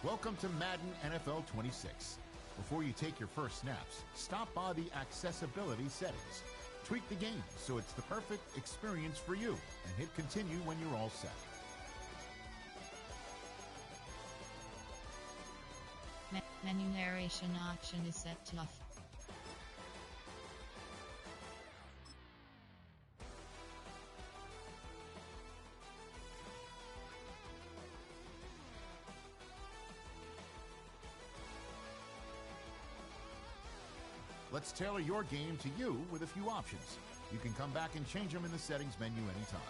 Welcome to Madden NFL 26. Before you take your first snaps, stop by the accessibility settings. Tweak the game so it's the perfect experience for you, and hit continue when you're all set. Menu narration option is set to off. Let's tailor your game to you with a few options. You can come back and change them in the settings menu anytime.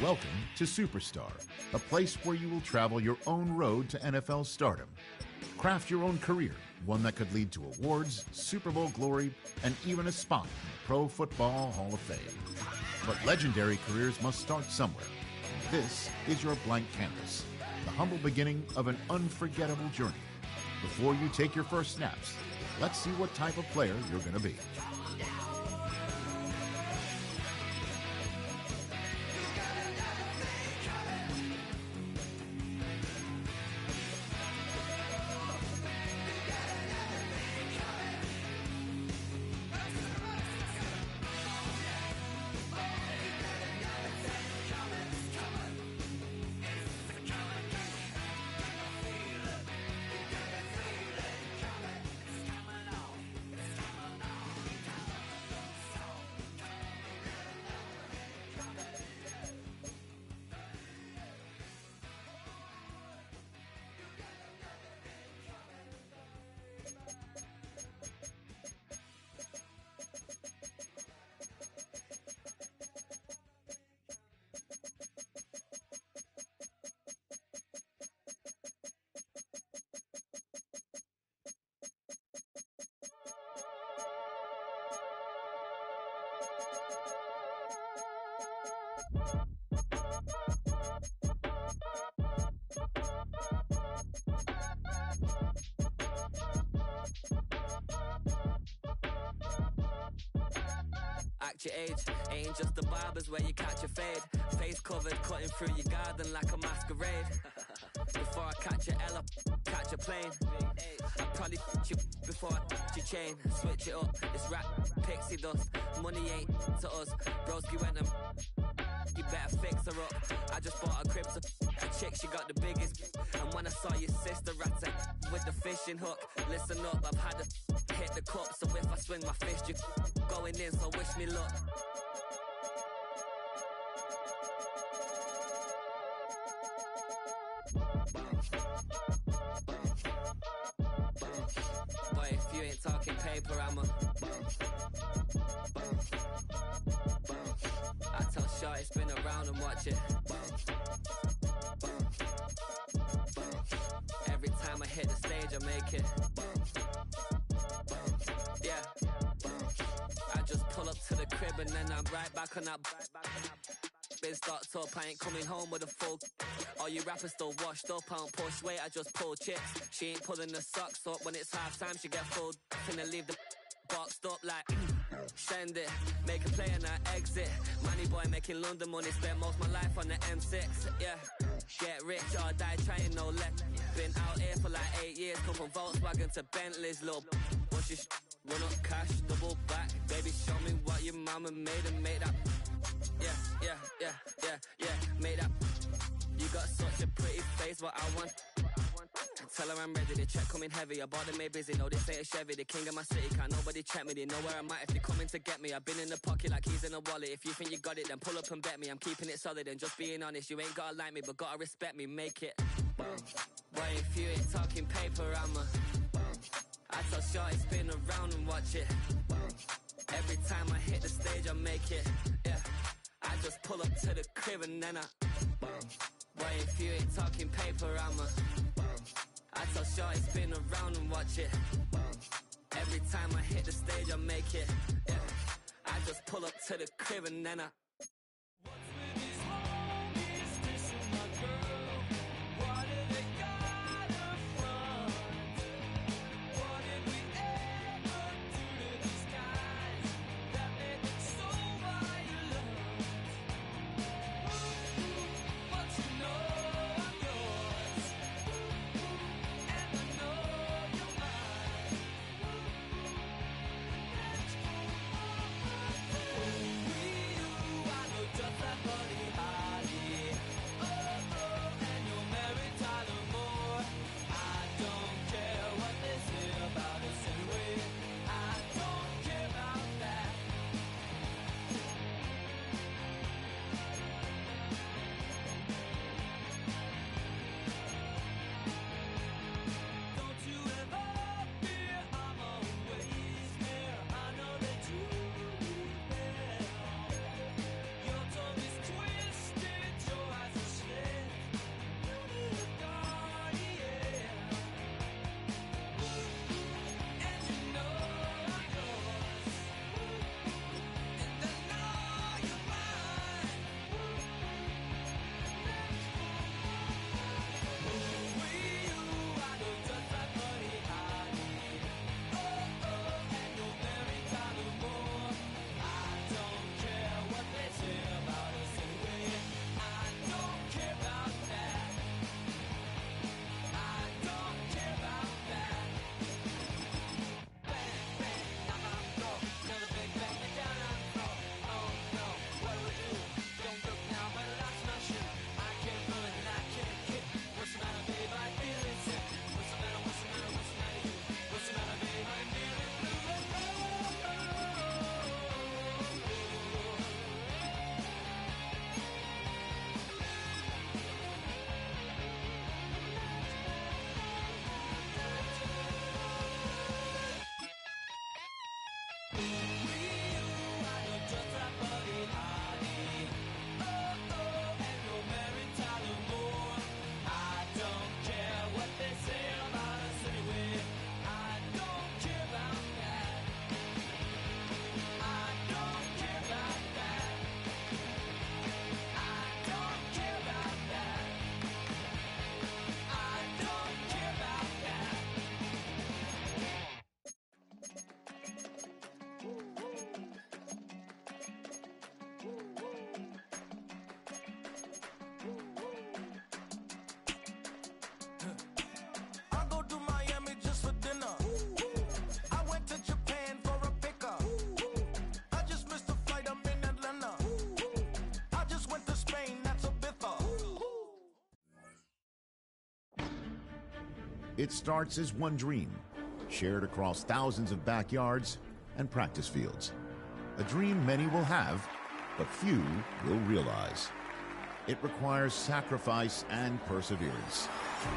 Welcome to Superstar, a place where you will travel your own road to NFL stardom. Craft your own career, one that could lead to awards, Super Bowl glory, and even a spot in the Pro Football Hall of Fame. But legendary careers must start somewhere. This is your blank canvas, the humble beginning of an unforgettable journey. Before you take your first snaps, let's see what type of player you're going to be. match your age. Ain't just the barbers where you catch a fade. Face covered, cutting through your garden like a masquerade. Before I catch a L, I catch a plane. I probably f*** you before I f*** your chain. Switch it up, it's rap, pixie dust. Money ain't to us. Broski went and you better fix her up. I just bought a crib to a chick, she got the biggest. And when I saw your sister at it with the fishing hook, listen up, I've had to hit the cup. So if I swing my fist, you going in, so wish me luck. Boy, if you ain't talking paper, I'm a I tell Shorty spin around and watch it. Every time I hit the stage, I make it. Yeah. I just pull up to the crib and then I'm right back on that. Been stocked up, I ain't coming home with a full. All you rappers still washed up, I don't push weight, I just pull chips. She ain't pulling the socks up, when it's half time she get full. Finna leave the boxed up like send it, make a play and I exit. Money boy making London money, spent most of my life on the M6. Yeah, get rich or die trying, no left. Been out here for like 8 years, come from Volkswagen to Bentley's. Little what's your run up cash, double back. Baby show me what your mama made and make that. Yeah, make that. You got such a pretty face, what I want. Tell her I'm ready, the check coming heavy. I bought them made busy, no this ain't a Chevy. The king of my city, can't nobody check me. They know where I'm at if they coming to get me. I've been in the pocket like keys in a wallet. If you think you got it, then pull up and bet me. I'm keeping it solid and just being honest. You ain't gotta like me, but gotta respect me, make it. Boy, if you ain't talking paper, I'm a I tell Shorty spin around and watch it. Every time I hit the stage, I make it. Yeah, I just pull up to the crib and then I Boy, if you ain't talking paper, I'm a I tell Shorty spin around and watch it. Every time I hit the stage, I make it. Yeah, I just pull up to the crib and then I It starts as one dream, shared across thousands of backyards and practice fields. A dream many will have, but few will realize. It requires sacrifice and perseverance,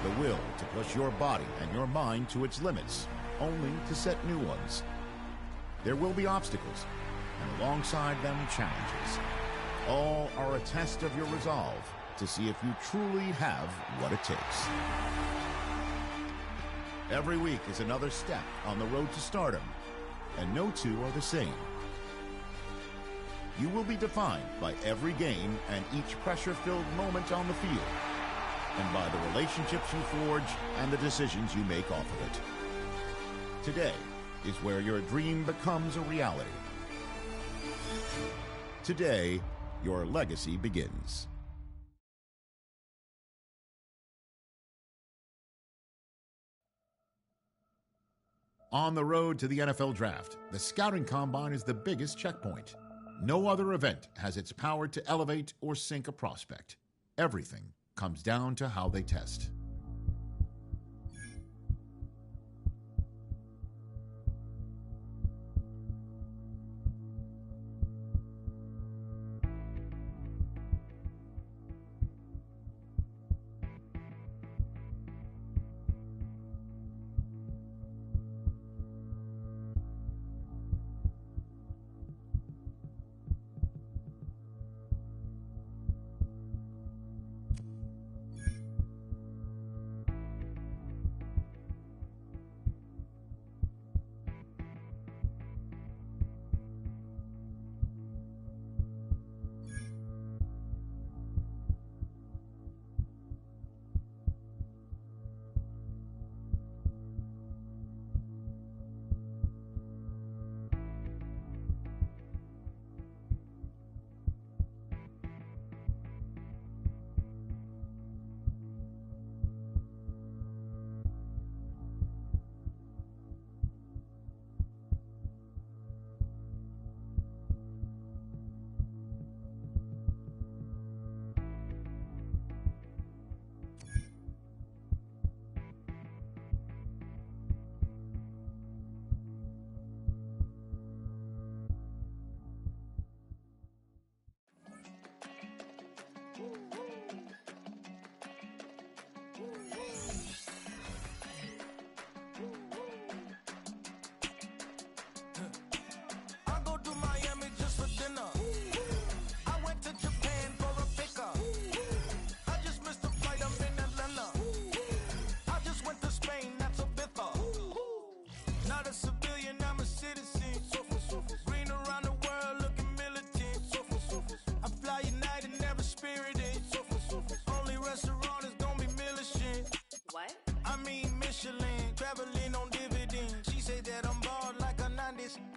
the will to push your body and your mind to its limits, only to set new ones. There will be obstacles, and alongside them, challenges. All are a test of your resolve to see if you truly have what it takes. Every week is another step on the road to stardom, and no two are the same. You will be defined by every game and each pressure-filled moment on the field, and by the relationships you forge and the decisions you make off of it. Today is where your dream becomes a reality. Today, your legacy begins. On the road to the NFL Draft, the Scouting Combine is the biggest checkpoint. No other event has its power to elevate or sink a prospect. Everything comes down to how they test.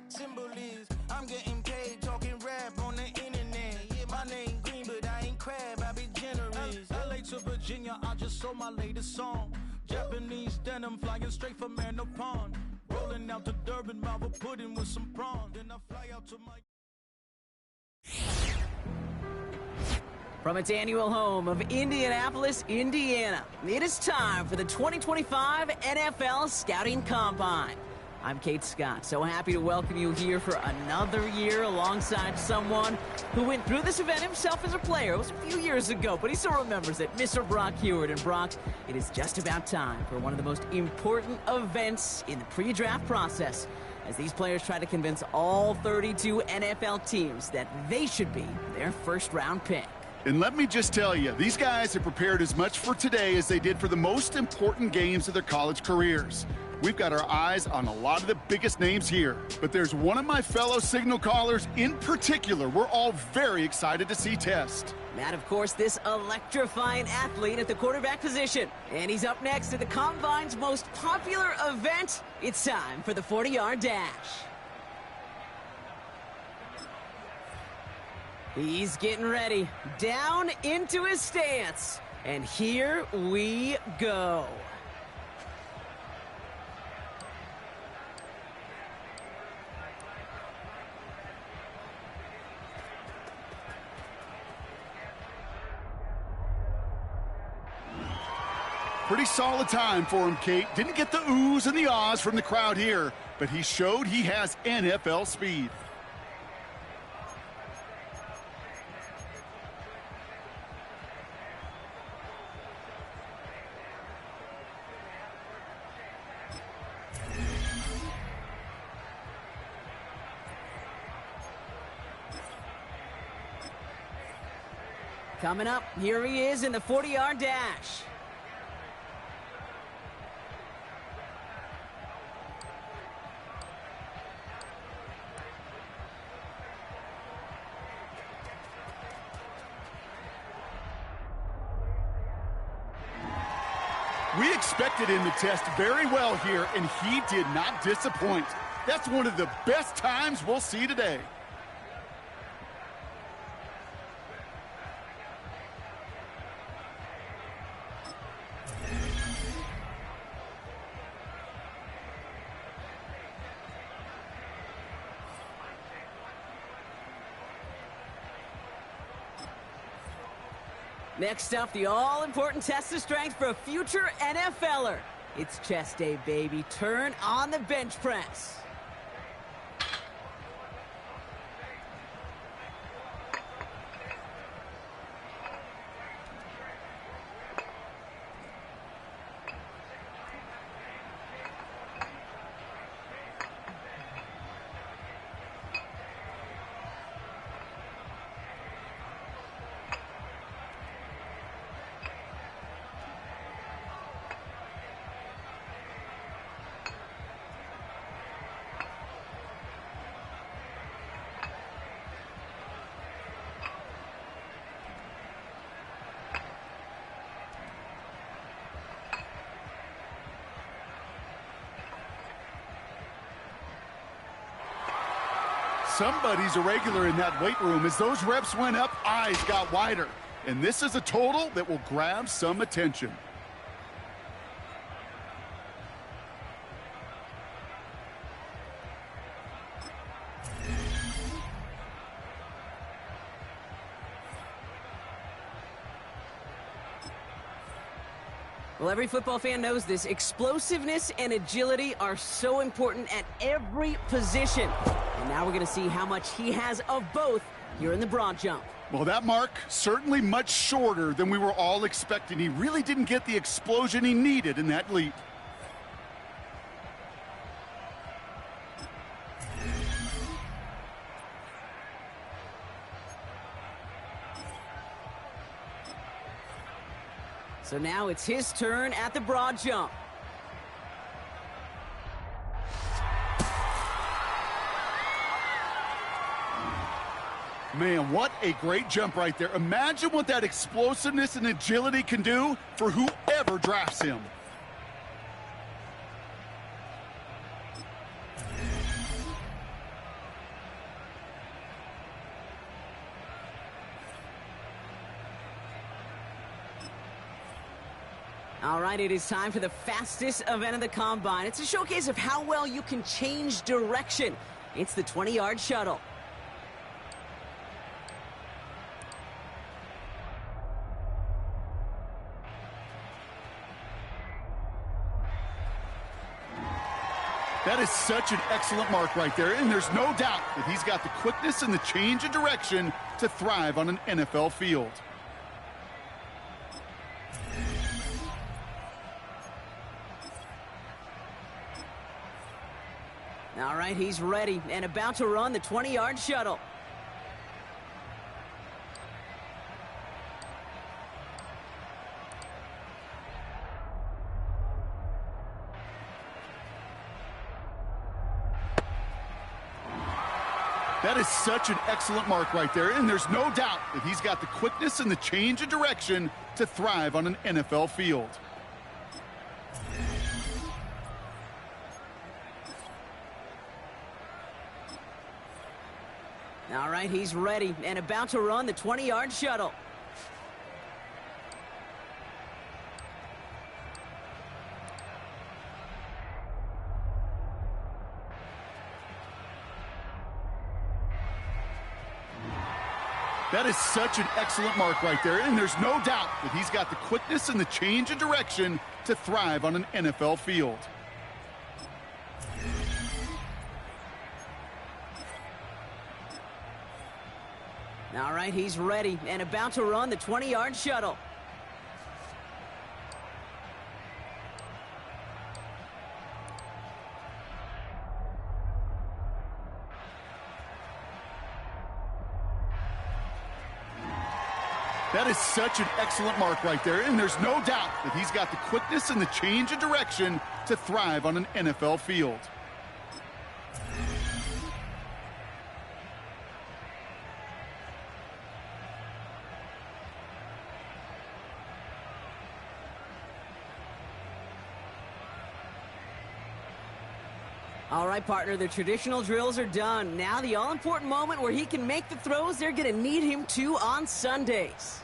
Symbol is I'm getting paid talking rap on the internet. Yeah, my name green, but I ain't crab, I be generous. LA to Virginia, I just sold my latest song. Japanese denim flying straight from Manor Pond. Rolling out to Durban, Malva pudding with some prawn. Then I fly out to my... From its annual home of Indianapolis, Indiana, it is time for the 2025 NFL Scouting Combine. I'm Kate Scott, so happy to welcome you here for another year alongside someone who went through this event himself as a player. It was a few years ago, but he still remembers it, Mr. Brock Hewitt. And Brock, it is just about time for one of the most important events in the pre-draft process, as these players try to convince all 32 NFL teams that they should be their first-round pick. And let me just tell you, these guys have prepared as much for today as they did for the most important games of their college careers. We've got our eyes on a lot of the biggest names here, but there's one of my fellow signal callers in particular we're all very excited to see test. That, of course, this electrifying athlete at the quarterback position. And he's up next at the Combine's most popular event. It's time for the 40-yard dash. He's getting ready, down into his stance, and here we go. Pretty solid time for him, Kate. Didn't get the oohs and the ahs from the crowd here, but he showed he has NFL speed. Coming up, here he is in the 40-yard dash. We expected him to test very well here, and he did not disappoint. That's one of the best times we'll see today. Next up, the all-important test of strength for a future NFLer. It's chest day, baby. Turn on the bench press. Somebody's a regular in that weight room. As those reps went up, eyes got wider. And this is a total that will grab some attention. Well, every football fan knows this. Explosiveness and agility are so important at every position. And now we're going to see how much he has of both here in the broad jump. Well, that mark certainly much shorter than we were all expecting. He really didn't get the explosion he needed in that leap. So now it's his turn at the broad jump. Man, what a great jump right there. Imagine what that explosiveness and agility can do for whoever drafts him. All right, it is time for the fastest event of the Combine. It's a showcase of how well you can change direction. It's the 20-yard shuttle. That is such an excellent mark right there, and there's no doubt that he's got the quickness and the change of direction to thrive on an NFL field. All right, he's ready and about to run the 20-yard shuttle. That is such an excellent mark right there, and there's no doubt that he's got the quickness and the change of direction to thrive on an NFL field. All right, he's ready and about to run the 20-yard shuttle. That is such an excellent mark right there, and there's no doubt that he's got the quickness and the change of direction to thrive on an NFL field. All right, he's ready and about to run the 20-yard shuttle. That is such an excellent mark right there, and there's no doubt that he's got the quickness and the change of direction to thrive on an NFL field. All right, partner, the traditional drills are done. Now the all-important moment where he can make the throws they're going to need him to on Sundays.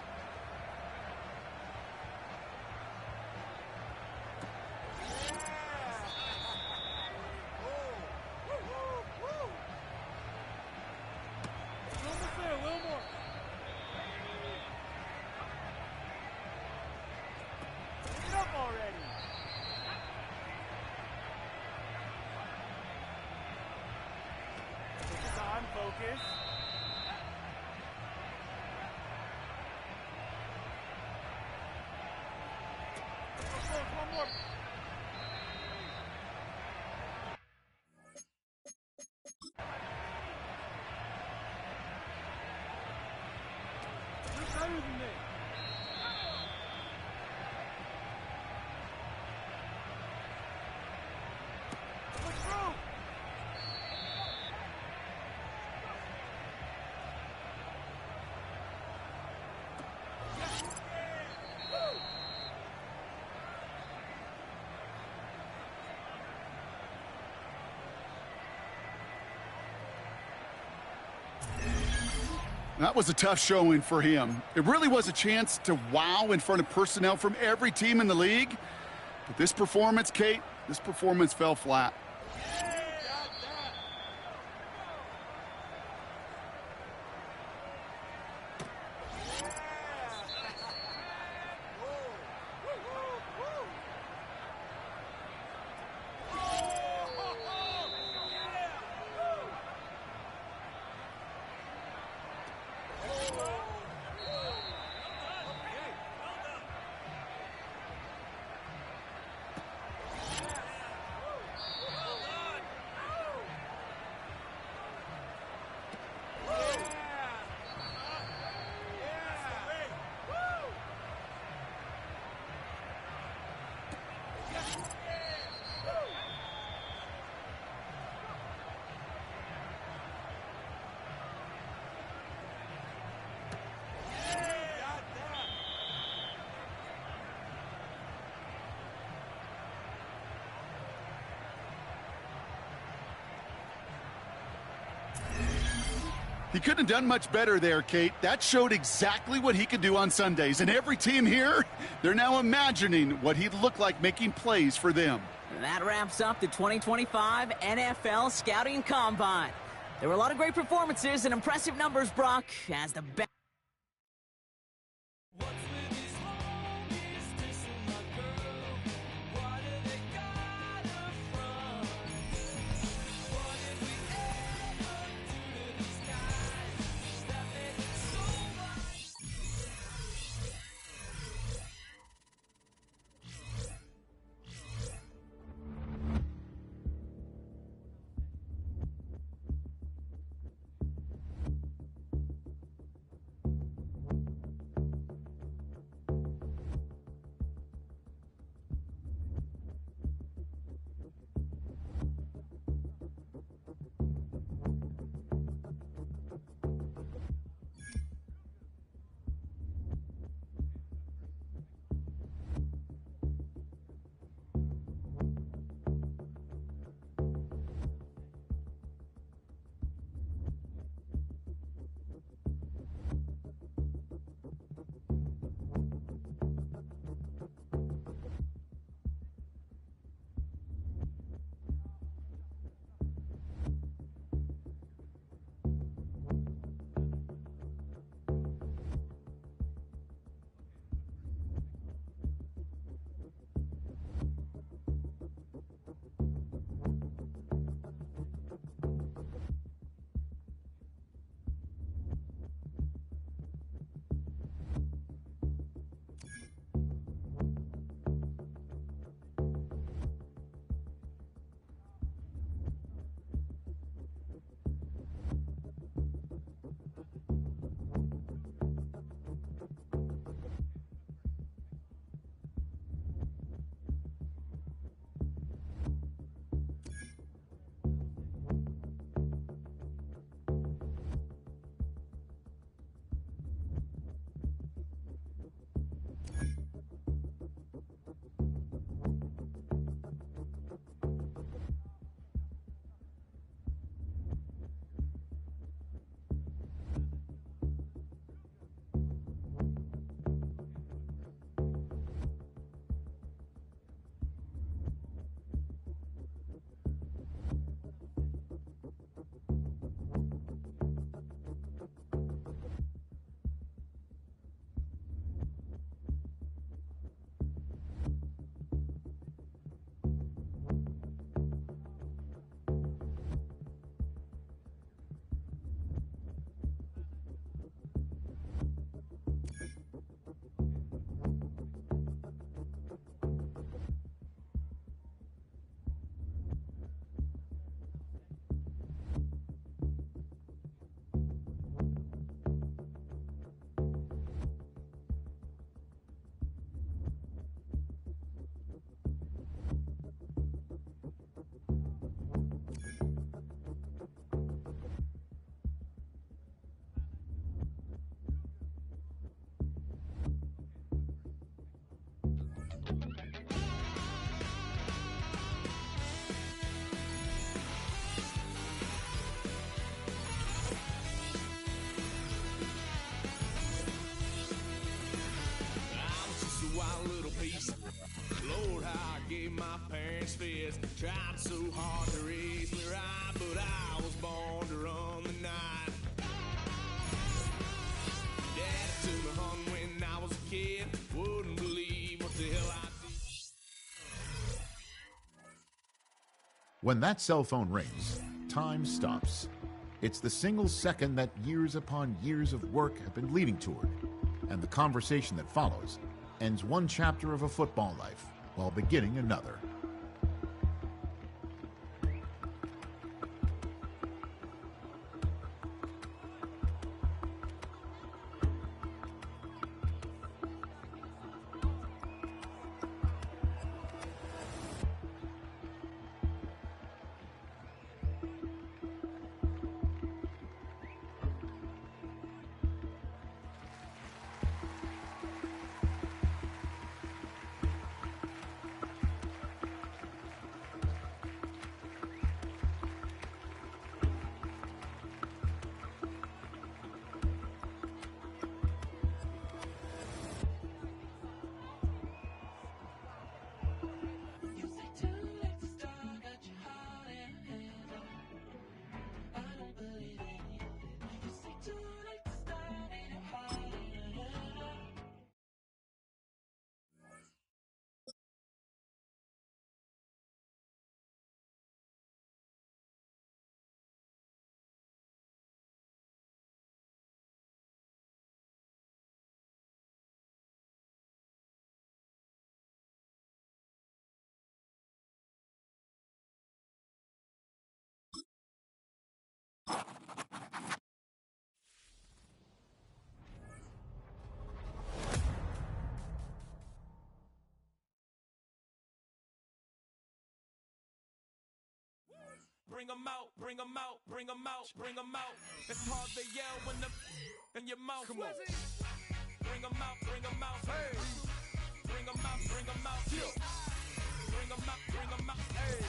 That was a tough showing for him. It really was a chance to wow in front of personnel from every team in the league. But this performance, Kate, this performance fell flat. He couldn't have done much better there, Kate. That showed exactly what he could do on Sundays. And every team here, they're now imagining what he'd look like making plays for them. That wraps up the 2025 NFL Scouting Combine. There were a lot of great performances and impressive numbers, Brock, as the best. Tried so hard to raise me right, but I was born to run the night. Dad took me home when I was a kid. Wouldn't believe what the hell I did. When that cell phone rings, time stops. It's the single second that years upon years of work have been leading toward, and the conversation that follows ends one chapter of a football life while beginning another. Bring 'em out, bring 'em out, bring 'em out, bring 'em out. It's hard to yell when the in your mouth. Come on. Bring 'em out, bring 'em out. Hey. Bring 'em out, bring 'em out. Yeah. Bring 'em out, bring 'em out. Hey.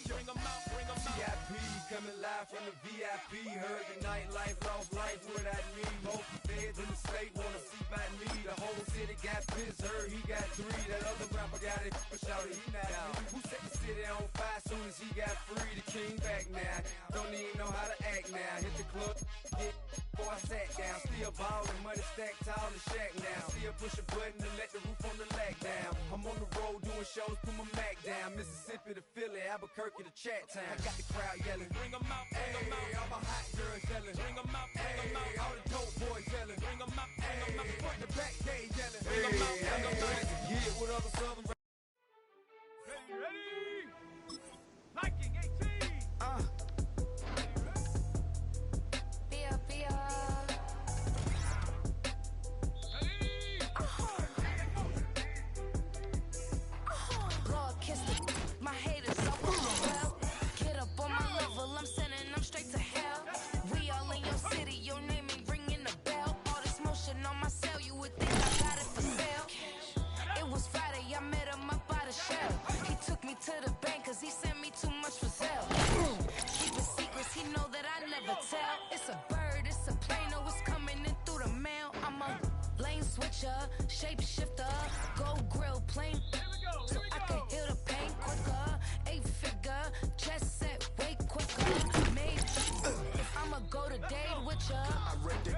Bring 'em out, bring 'em out. VIP coming live from the VIP. Heard the nightlife, lost life without me. Most feds in the state wanna see by me. The whole city got pissed, heard he got 3. That other rapper got it, but shouted he not me. Who set the city on fire soon as he got free? The king back now, don't even know how to act now. Hit the club, hit before I sat down. Still ballin', money stacked tall in the shack now. Still push a button to let the roof on the lag down. I'm on the road doing shows, put my Mac down. Mississippi to Philly, Albuquerque to Chat Town. I got the crowd yelling, bring 'em out, bring 'em out. All my hot girls yelling, Bring 'em out, bring 'em out. all the dope boys yelling, Bring 'em out, bring 'em out. front to back they yelling, Bring 'em out, bring 'em out. Yeah, with other southern Ready? Liking 18. Bia, Bia. Lord, kiss my haters up well. Get up on my level, I'm sending them straight to hell. We all in your city, your name ain't ringing the bell. All this motion on my cell, you would think I got it for sale. It was Friday, I met him up by the shell. He took me to the bank cause he sent me too much for sale. Keeping secrets, he know that I never tell. It's a bird, it's a plane, oh it's coming in through the mail. I'm a lane switcher, shapeshifter, go grill plane. So I can heal the pain quicker. 8-figure, chest set way quicker. Maybe if I'ma go to date with ya. I read it.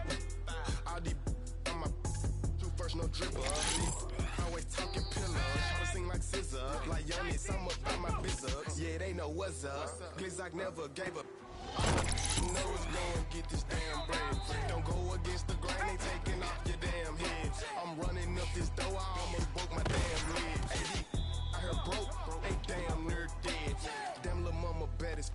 All these on my two first no dribble. Always talking pillows. Try to sing like scissor. Like Giannis, I'm about my business. Yeah, they know what's up. Glizzock never gave up. You know it's going get this damn bread. Don't go against the grain, they taking off your damn head. I'm running up this door, I almost broke my damn leg. Hey, I heard broke, they damn near dead. Damn little mama bad as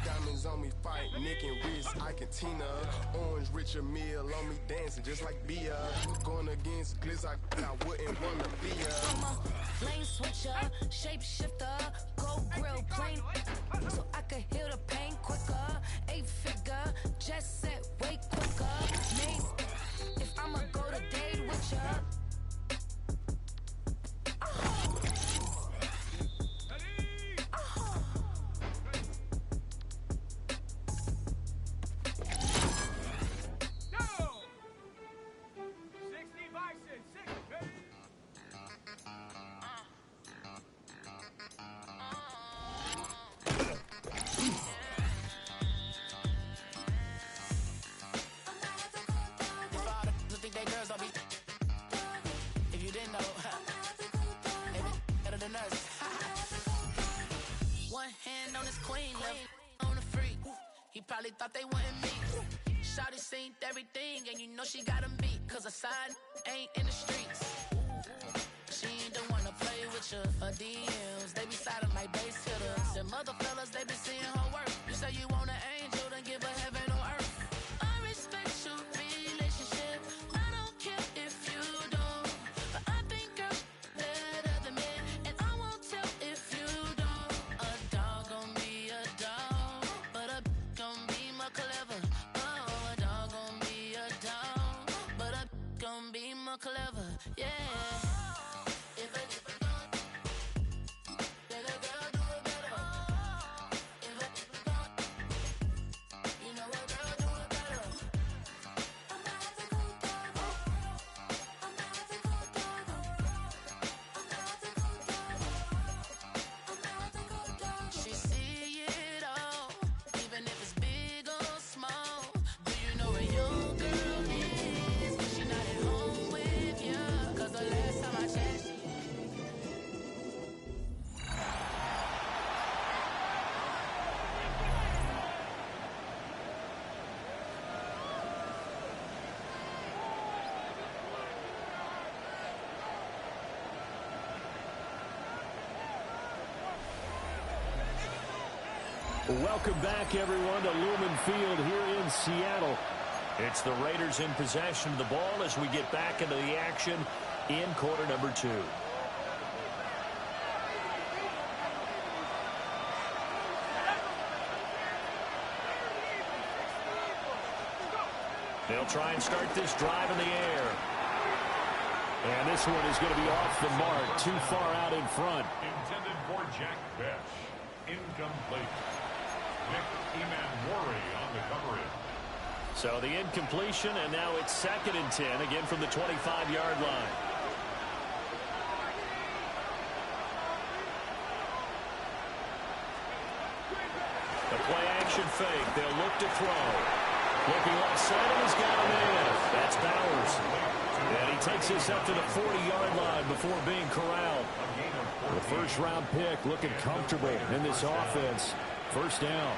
diamonds on me fight, Nick and Riz, Ike and Tina. Orange Richard Mill on me dancing just like Bia. Going against Glizzock, I wouldn't wanna be I'm a lane switcher, shapeshifter, go grill plane. So I can heal the pain quicker. 8-figure, just set way quicker. Maybe if I'ma go to date with ya. queen, left on the freak. He probably thought they wanted me. Shawty seen everything, and you know she got him beat. Cause a side ain't in the streets. She ain't the one to play with you. Her DMs, they be silent like bass hitters. And mother fellas, they be seeing her work. You say you want an angel, then give her heaven on earth. I respect your relationship. I don't care if you don't. But I think girls better than men. And I won't tell if you don't. A dog gon' be a dog, but a gon' be more clever. Oh, a dog gon' be a dog, but a gon' be more clever. Yeah. Welcome back, everyone, to Lumen Field here in Seattle. It's the Raiders in possession of the ball as we get back into the action in quarter number 2. They'll try and start this drive in the air. And this one is going to be off the mark, too far out in front. Intended for Jack Bech. Incomplete. Nick Emanwari on the coverage. So the incompletion, and now it's 2nd and 10, again from the 25-yard line. The play-action fake. They'll look to throw. Looking left side, and he's got him in. That's Bowers. And he takes this up to the 40-yard line before being corralled. The first-round pick looking comfortable in this offense. First down.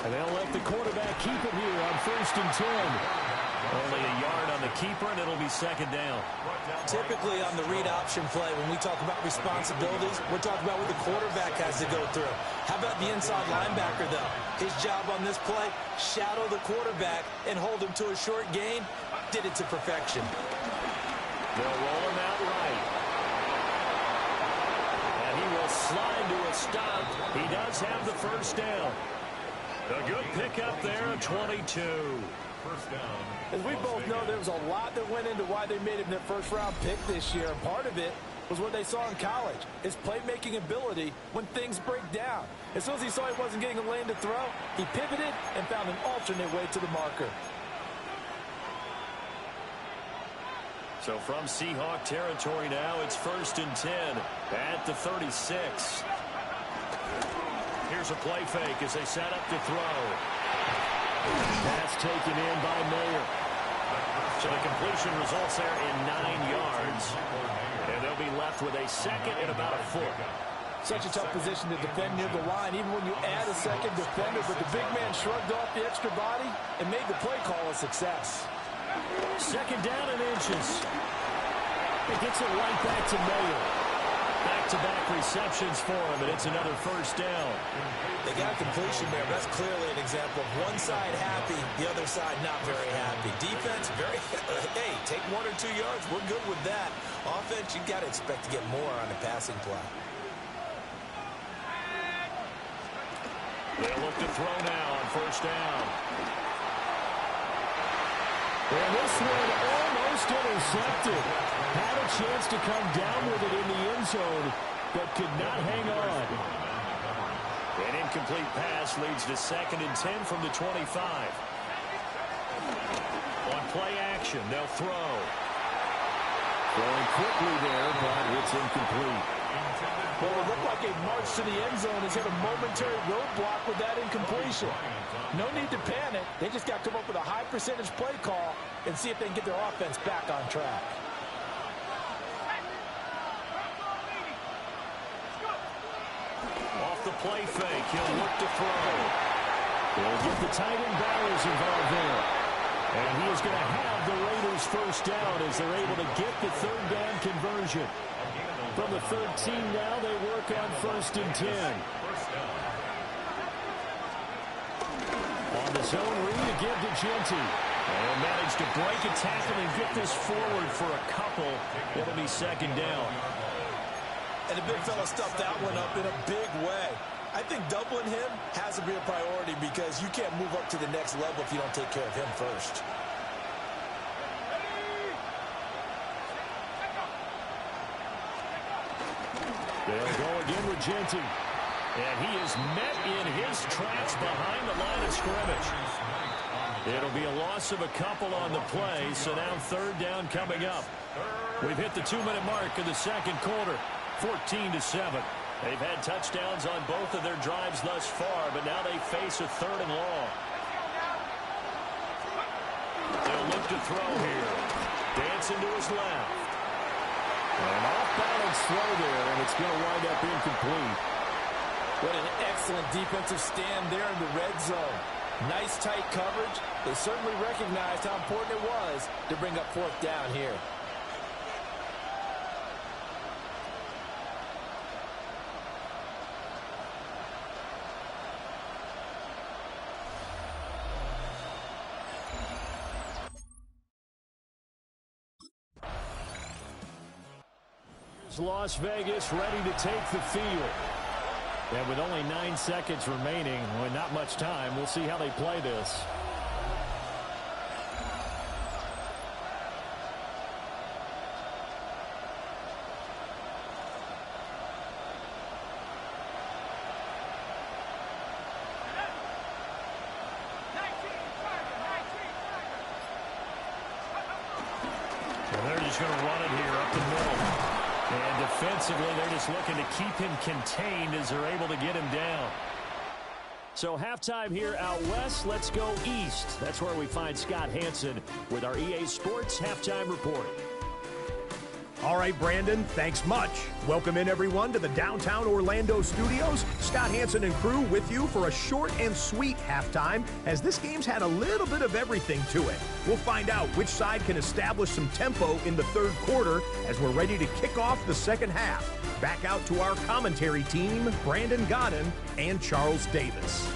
And they'll let the quarterback keep it here on 1st and 10. Only a yard on the keeper, and it'll be 2nd down. Typically on the read option play, when we talk about responsibilities, we're talking about what the quarterback has to go through. How about the inside linebacker, though? His job on this play, shadow the quarterback and hold him to a short gain. Did it to perfection. They'll roll him out right. And he will slide to a stop. He does have the first down. A good pickup there at 22. First down. As we both know, there was a lot that went into why they made him their first-round pick this year. And part of it was what they saw in college, his playmaking ability when things break down. As soon as he saw he wasn't getting a lane to throw, he pivoted and found an alternate way to the marker. So from Seahawk territory now, it's 1st and 10 at the 36. Here's a play fake as they set up to throw. Pass taken in by Mayer. So the completion results there in 9 yards. And they'll be left with a 2nd and about a foot. Such a tough position to defend near the line, even when you add a second defender. But the big man shrugged off the extra body and made the play call a success. 2nd down and inches. It gets it right back to Mayer. Back-to-back receptions for him, and it's another first down. They got completion there. That's clearly an example of one side happy, the other side not very happy. Defense, very, hey, take 1 or 2 yards. We're good with that. Offense, you got to expect to get more on the passing play. They'll look to throw now on first down. And this one almost intercepted. Had a chance to come down with it in the end zone, but could not hang on. An incomplete pass leads to 2nd and 10 from the 25. On play action, they'll throw. Throwing quickly there, but it's incomplete. Well, it looked like a march to the end zone has hit a momentary roadblock with that incompletion. No need to panic. They just got to come up with a high percentage play call and see if they can get their offense back on track. off the play fake. He'll look to throw. He'll get the tight end Bowers involved there. And he is going to have the Raiders first down as they're able to get the third down conversion. From the 13 now, they work on 1st and 10. On the zone read again to Genty. And managed to break a tackle and get this forward for a couple. It'll be 2nd down. And the big fella stuffed that one up in a big way. I think doubling him has to be a priority because you can't move up to the next level if you don't take care of him first. They'll go again with Genty. And he is met in his tracks behind the line of scrimmage. It'll be a loss of a couple on the play, so now 3rd down coming up. We've hit the 2-minute mark of the 2nd quarter, 14-7. They've had touchdowns on both of their drives thus far, but now they face a 3rd and long. They'll look to throw here. Dancing to his left. An off-balance throw there, and it's going to wind up incomplete. What an excellent defensive stand there in the red zone. Nice tight coverage. They certainly recognized how important it was to bring up 4th down here. Las Vegas ready to take the field. And with only 9 seconds remaining, well, not much time, we'll see how they play this. And they're just going to run it here up the middle. And defensively, they're just looking to keep him contained as they're able to get him down. So halftime here out west. Let's go east. That's where we find Scott Hansen with our EA Sports Halftime Report. All right, Brandon, thanks much. Welcome in, everyone, to the downtown Orlando studios. Scott Hansen and crew with you for a short and sweet halftime, as this game's had a little bit of everything to it. We'll find out which side can establish some tempo in the 3rd quarter as we're ready to kick off the 2nd half. Back out to our commentary team, Brandon Godden and Charles Davis.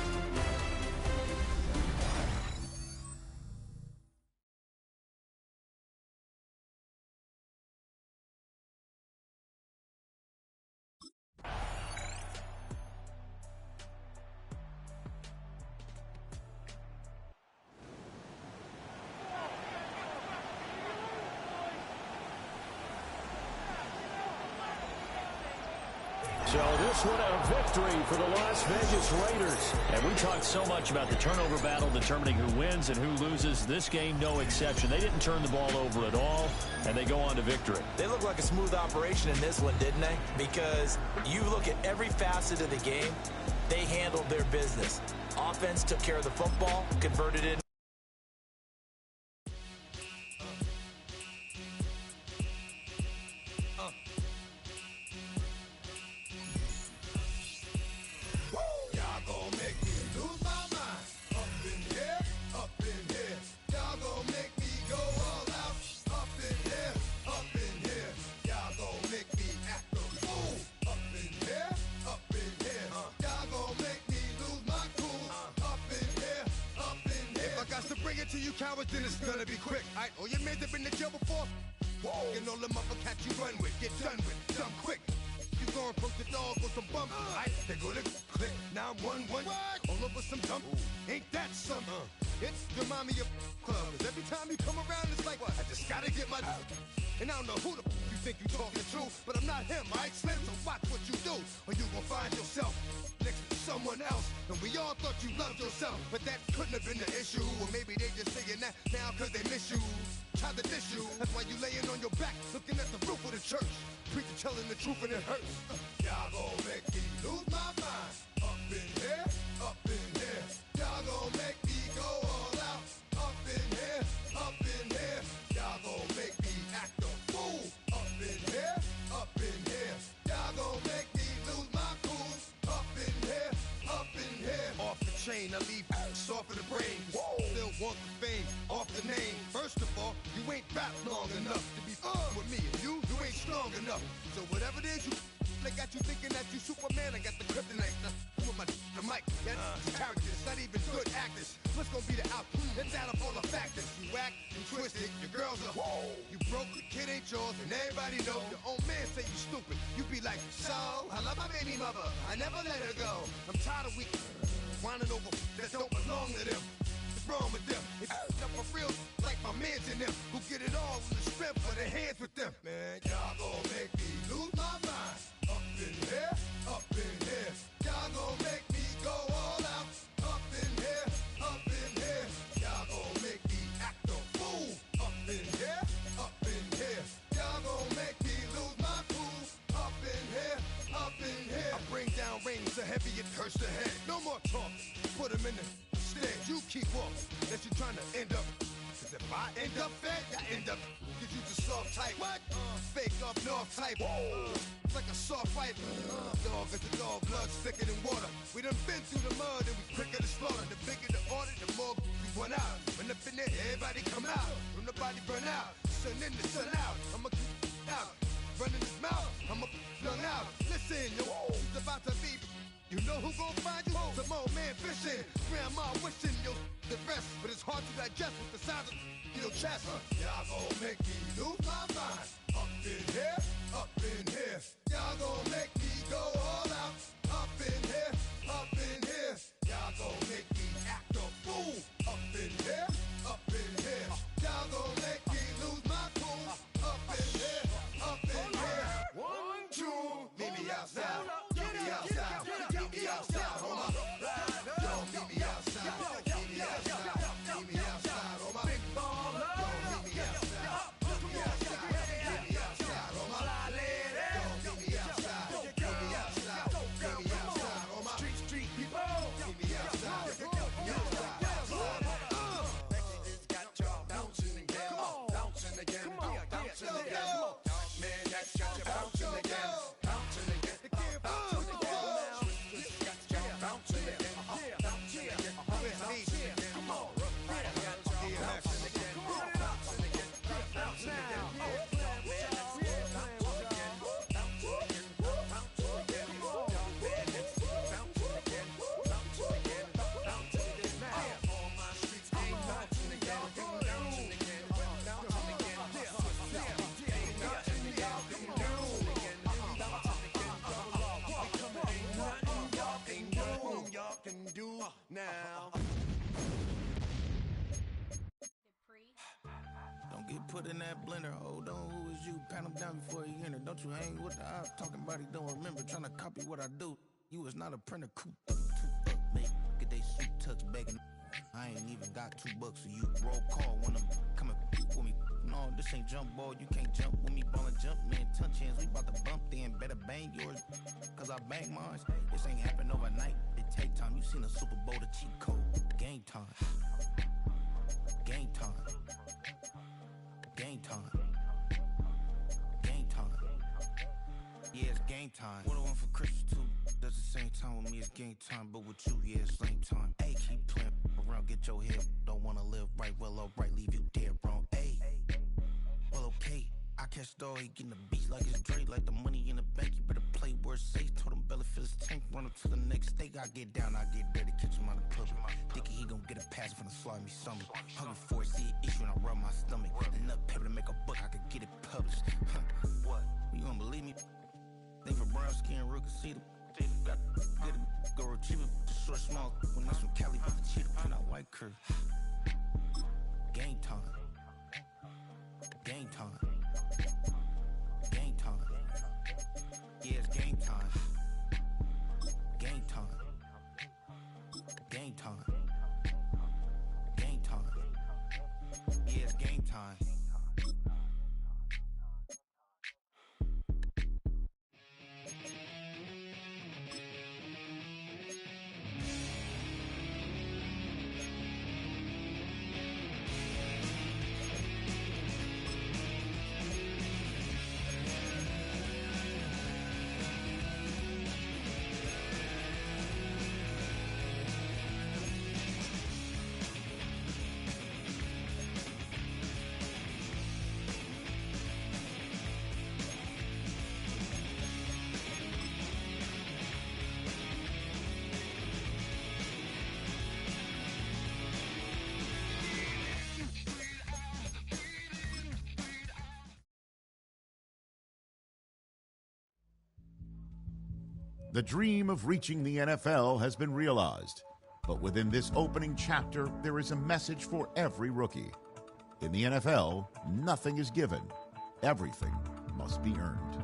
So this one a victory for the Las Vegas Raiders. And we talked so much about the turnover battle determining who wins and who loses. This game, no exception. They didn't turn the ball over at all, and they go on to victory. They look like a smooth operation in this one, didn't they? Because you look at every facet of the game, they handled their business. Offense took care of the football, converted it. To you cowards, then it's gonna be quick. Alright, all your men have been to jail before. Whoa. And all the motherfuckers you run with, get done with, dumb quick. You gon' approach the dog with some bumps. Alright, they go to click 911. All over some dump. Ain't that something? It's remind me of club. Every time you come around, it's like, I just gotta get my. And I don't know who the you think you talking to, but I'm not him, alright, Slim? So watch what you do, or you gon' find yourself next to someone else. And we all thought you loved yourself, but that couldn't have been the issue. Or maybe they just saying that now cause they miss you. Try to diss you, that's why you laying on your back, looking at the roof of the church. Preacher telling the truth and it hurts. Y'all gon' make me lose my mind. Up in here, up in here. Y'all gon' make me go all out. Up in here, up in here. Y'all gon' make me act a fool. Up in here, up in here. Y'all gon' make me lose my cool. Up in I leave soft in the brain. Still want the fame off the name. First of all, you ain't rap long enough to be with me. And you ain't strong enough. So whatever it is you they got you thinking that you Superman, I got the kryptonite. With the mic, that's characters, not even good actors. What's gonna be the outcome? Let's add up all the factors. You act, you twisted, your girls are you broke, the kid ain't yours, and everybody know your own man say you stupid. You be like, so, I love my baby mother, I never let her go. I'm tired of weak whining over that don't belong to them. What's wrong with them? If you up for real, like my mans and them, who get it all with the strength of their hands with them. Man, y'all gon' make me lose my mind. Up in here, up in here. Y'all gon' make me go all out. Up in here, up in here. Y'all gon' make me act a fool. Up in here, up in here. Y'all gon' make me lose my cool. Up in here, up in here. I bring down rain so heavy it hurts the head. No more talk, put them in the stand. You keep walking, that you trying to end up. Cause if I end up fed, I end up. Cause you just soft type. What? Fake up north type. It's like a soft fight. Dog is a dog, blood thicker than water. We done been through the mud and we quicker to slaughter. The bigger the order, the more we run out. When up in there, everybody come out. When the body burn out, sun in the sun out. I'ma keep out. Running his mouth, I'ma young out. Listen, yo, it's about to be. You know who gon' find you? Some old man fishing. Grandma wishing you the best, but it's hard to digest with the sound of your chest. Y'all gon' make me lose my mind. Up in here, up in here. Y'all gon' make me go all out. Up in here, up in here. Y'all gon' make me act a fool. Up in here, up in here. Y'all gon' make me lose my cool. Up in here, up in here. 1, 2, meet me outside. Meet me outside. Meet me outside, homie. Yo, meet me outside. Meet me outside. Meet me outside, homie. Big baller. Yo, meet me outside. Meet me outside. Meet me outside, homie. Yo, meet me outside. Meet me outside. Meet me outside, homie. Street people. Meet me outside. Meet me outside. It's got y'all bouncing again. Bouncing again. Bouncing again. Man, that's got you bouncing again. Bouncing again. Bouncing again. Now. Don't get put in that blender. Hold on, who is you? Pat him down before you enter. Don't you hang with the ops talking about he don't remember. Trying to copy what I do. You is not a printer. Cooped up, mate. Get they suit tucks begging. I ain't even got $2, so you roll call when I'm coming with me. No, this ain't jump ball. You can't jump with me. Ballin' jump, man. Touch hands. We bout to bump then. Better bang yours, cause I bang mine. This ain't happen overnight. It take time. You seen a Super Bowl, the cheat code. Game time. Game time. Game time. Game time. Yeah, it's game time. What I want for Christmas too. Does the same time with me, it's game time. But with you, yeah, it's same time. Hey, keep playing around, get your head. Don't wanna live right, well, alright, leave you dead wrong. Hey, well, okay. I catch the dog, he getting the beats like it's Dre, like the money in the bank. You better play where it's safe. Told him belly fill his tank, run up to the next stake. I get down, I get dirty, catch him on the club. Thinking he gon' get a pass from the slide me something. Hungry for it, see it issue and I rub my stomach. Enough paper to make a book, I could get it published. What? You don't believe me? Think for brown skin, real can see them. Got good, go retrieve it, just short, small. When that's from Cali, but the cheetah print out white curve. Game time. Game time. Game time. Yeah, it's game time. Game time. Game time. Game time. Yeah, it's game time. The dream of reaching the NFL has been realized, but within this opening chapter, there is a message for every rookie. In the NFL, nothing is given. Everything must be earned.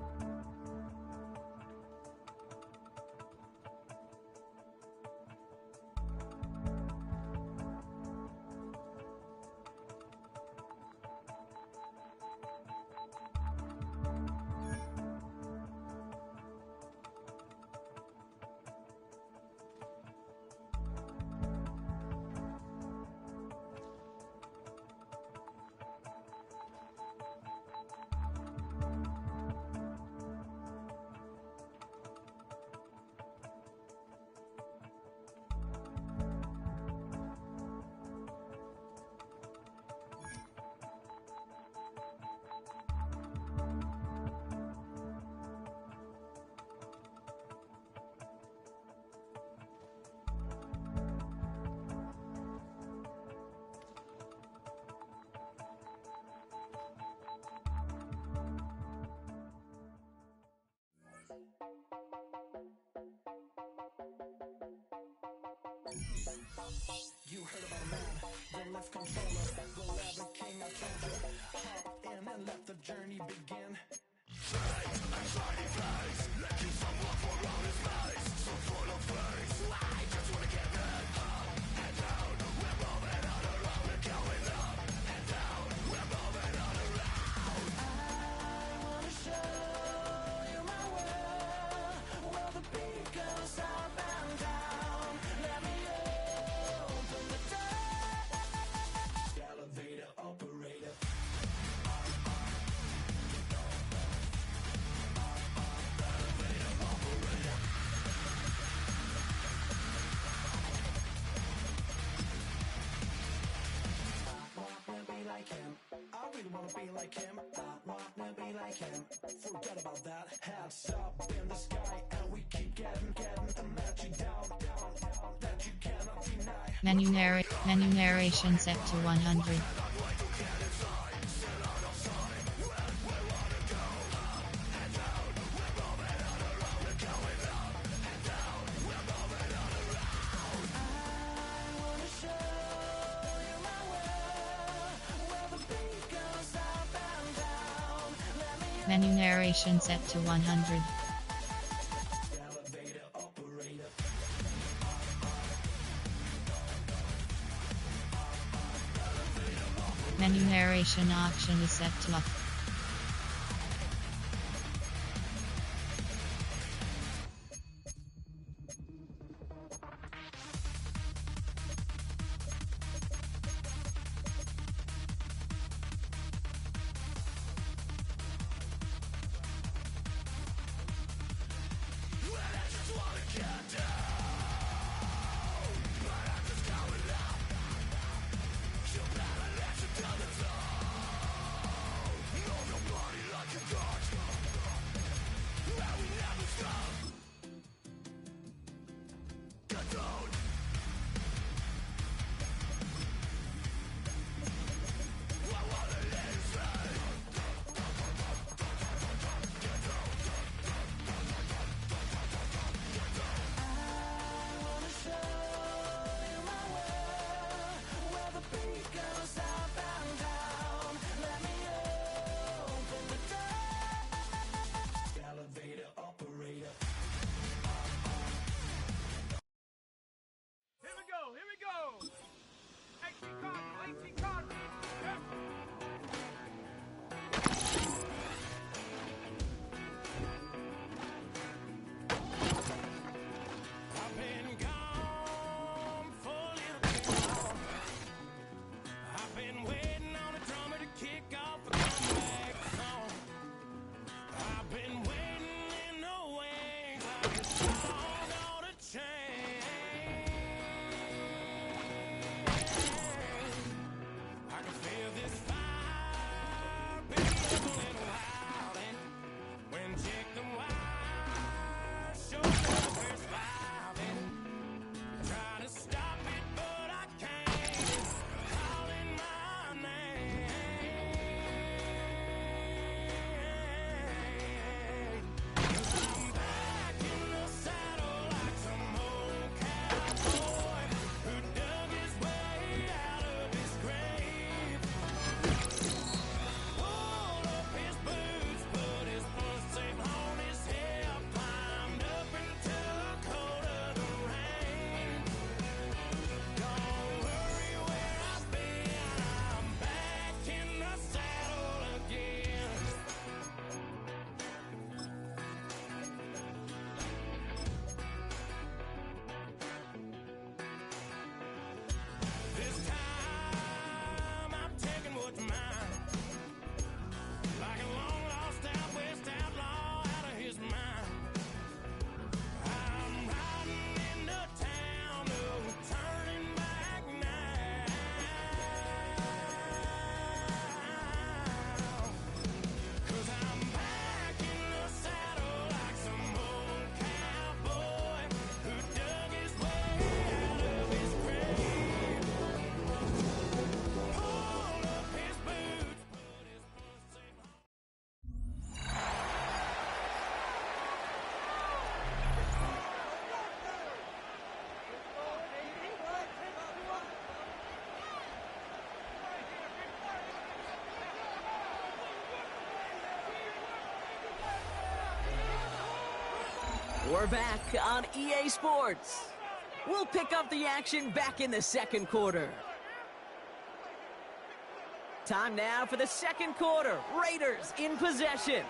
You heard about a man, the left controller, the leather king of Canada. Hop in and let the journey begin. I really wanna be like him. I wanna be like him. Forget about that. Hats up in the sky, and we keep getting and let you down, that you cannot deny. Menu narration set to 100. Menu narration set to 100. Menu narration option is set to off. We're back on EA Sports. We'll pick up the action back in the second quarter. Time now for the second quarter. Raiders in possession.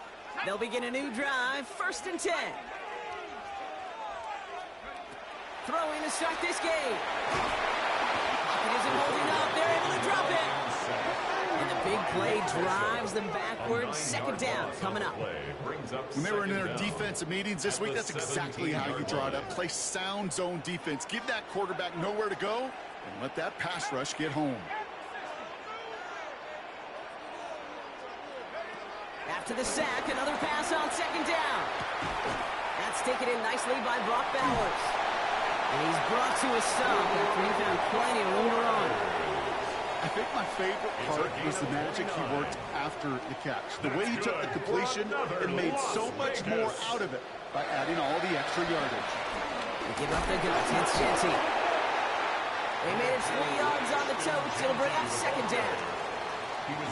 They'll begin a new drive, 1st and 10. Throwing to start this game. Pocket isn't holding up. They're able to drop it. And the big play drives them backwards. Second down coming up. When they were in their defensive meetings this week, that's exactly how you draw it up. Play sound zone defense. Give that quarterback nowhere to go and let that pass rush get home. After the sack, another pass on second down. That's taken in nicely by Brock Bowers. And he's brought to a stop after he found plenty of room to run. I think my favorite part was the magic he worked after the catch. The way he took the completion and made so much more out of it by adding all the extra yardage. They give up the guts. It's Jenty. They made it 3 yards on the totes. It'll bring up second down.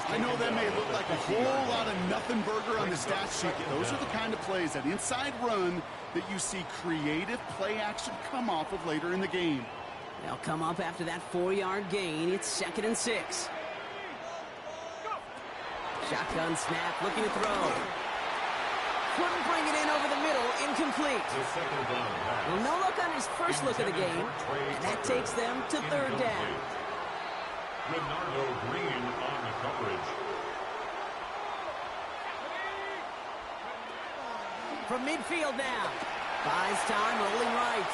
I know that may look like a whole lot of nothing burger on the stat sheet. Those are the kind of plays, that inside run, that you see creative play action come off of later in the game. They'll come up after that 4-yard gain. It's 2nd and 6. Shotgun snap, looking to throw. Couldn't bring it in over the middle, incomplete. Well, no look on his first look of the game, and that takes them to 3rd down. Renardo Green on the coverage. From midfield now. Buys time, rolling right.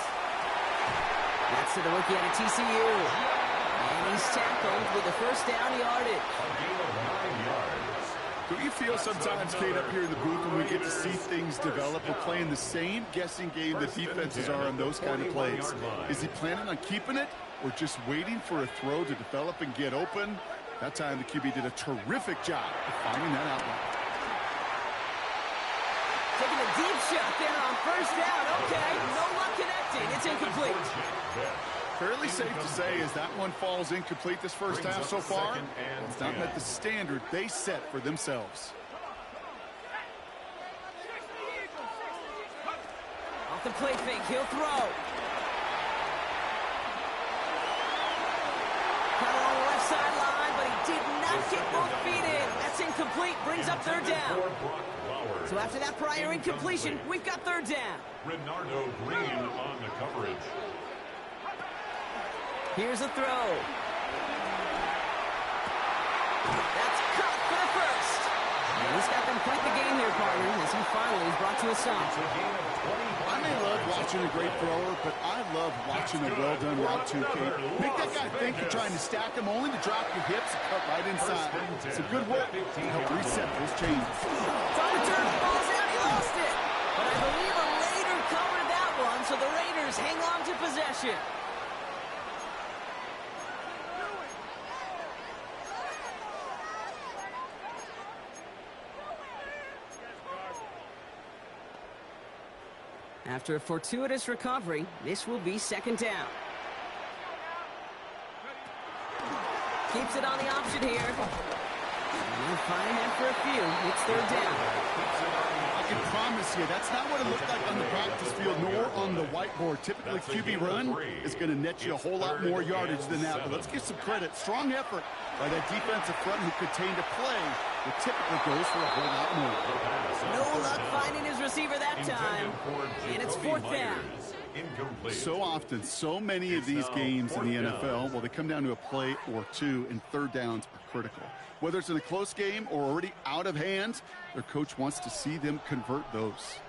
That's to the rookie out of TCU. And he's tackled with the first down yardage. A gain of 9 yards. Don't you feel sometimes, Kate, up here in the booth when we get to see things develop? We're playing the same guessing game the defenses are on those kind of plays. Is he planning on keeping it or just waiting for a throw to develop and get open? That time the QB did a terrific job of finding that outlet. Taking a deep shot there on first down. Okay, no luck connecting. It's incomplete. Fairly safe to say as that one falls incomplete this first half so far. It's not met the standard they set for themselves. Off the play fake, he'll throw. Caught on the left sideline, but he did not get both feet in. That's incomplete, brings up 3rd down. So after that prior incompletion, we've got 3rd down. Renardo Green on the coverage. Here's a throw. That's caught for the first. And he's got them quite the game here, partner, as he finally is brought to a stop. I may love watching a great thrower, but I love watching a well-done route too, Kate. Make that guy think you're trying to stack him, only to drop your hips and cut right inside. It's a good work to help reset those chains. Trying to turn the balls out, he lost it. But I believe a Raider covered that one, so the Raiders hang on to possession. After a fortuitous recovery, this will be 2nd down. Keeps it on the option here. And they'll find ahead for a few. It's 3rd down. I can promise you, that's not what it looked like on the practice field nor on the whiteboard. Typically, QB run is going to net you a whole lot more yardage than that. But let's give some credit. Strong effort by that defensive front who contained a play that typically goes for a whole lot more. No luck finding his receiver that time. And it's 4th down. So often, so many of these games in the NFL, well, they come down to a play or two, and 3rd downs are critical. Whether it's in a close game or already out of hand, their coach wants to see them convert those.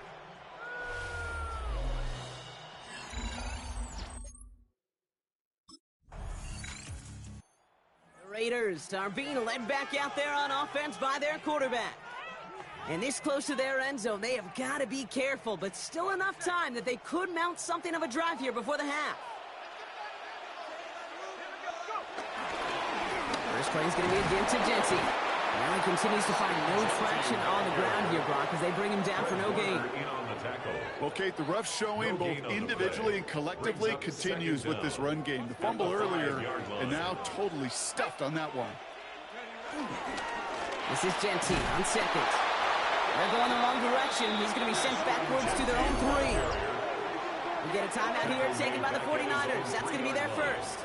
The Raiders are being led back out there on offense by their quarterback. And this close to their end zone, they have got to be careful, but still enough time that they could mount something of a drive here before the half. First play is going to be again to Jenty. Now he continues to find no traction on the ground here, Brock, as they bring him down for no gain. Well, Kate, the rough showing both individually and collectively continues with this run game. The fumble earlier, and now totally stuffed on that one. This is Jenty on 2nd. They're going the wrong direction. He's going to be sent backwards to their own 3. We get a timeout here taken by the 49ers. That's going to be their first.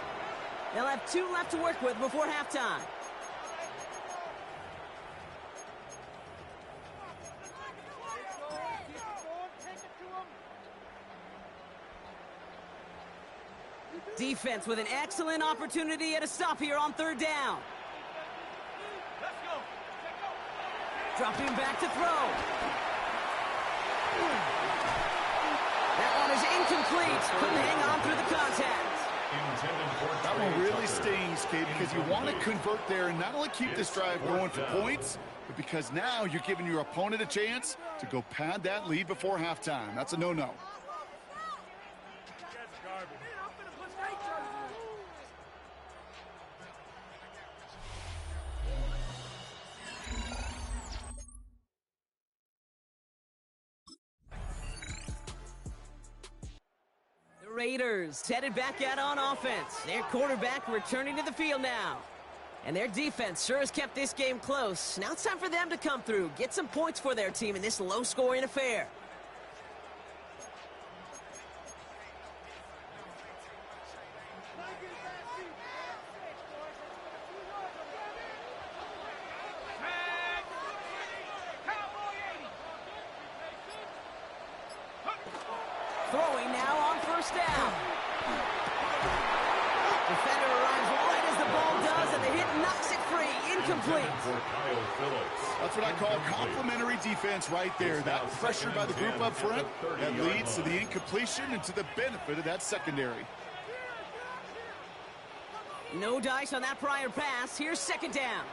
They'll have 2 left to work with before halftime. Defense with an excellent opportunity at a stop here on 3rd down. Dropping back to throw. That one is incomplete. Couldn't hang on through the contact. That one really stings, Kate, because you want to convert there and not only keep this drive going for points, but because now you're giving your opponent a chance to go pad that lead before halftime. That's a no-no. Raiders headed back out on offense. Their quarterback returning to the field now. And their defense sure has kept this game close. Now it's time for them to come through, get some points for their team in this low-scoring affair. Throwing now on 1st down. Defender arrives right as the ball does, and the hit knocks it free. Incomplete. That's what I call complimentary defense right there. That pressure by the group up front that leads to the incompletion and to the benefit of that secondary. No dice on that prior pass. Here's 2nd down.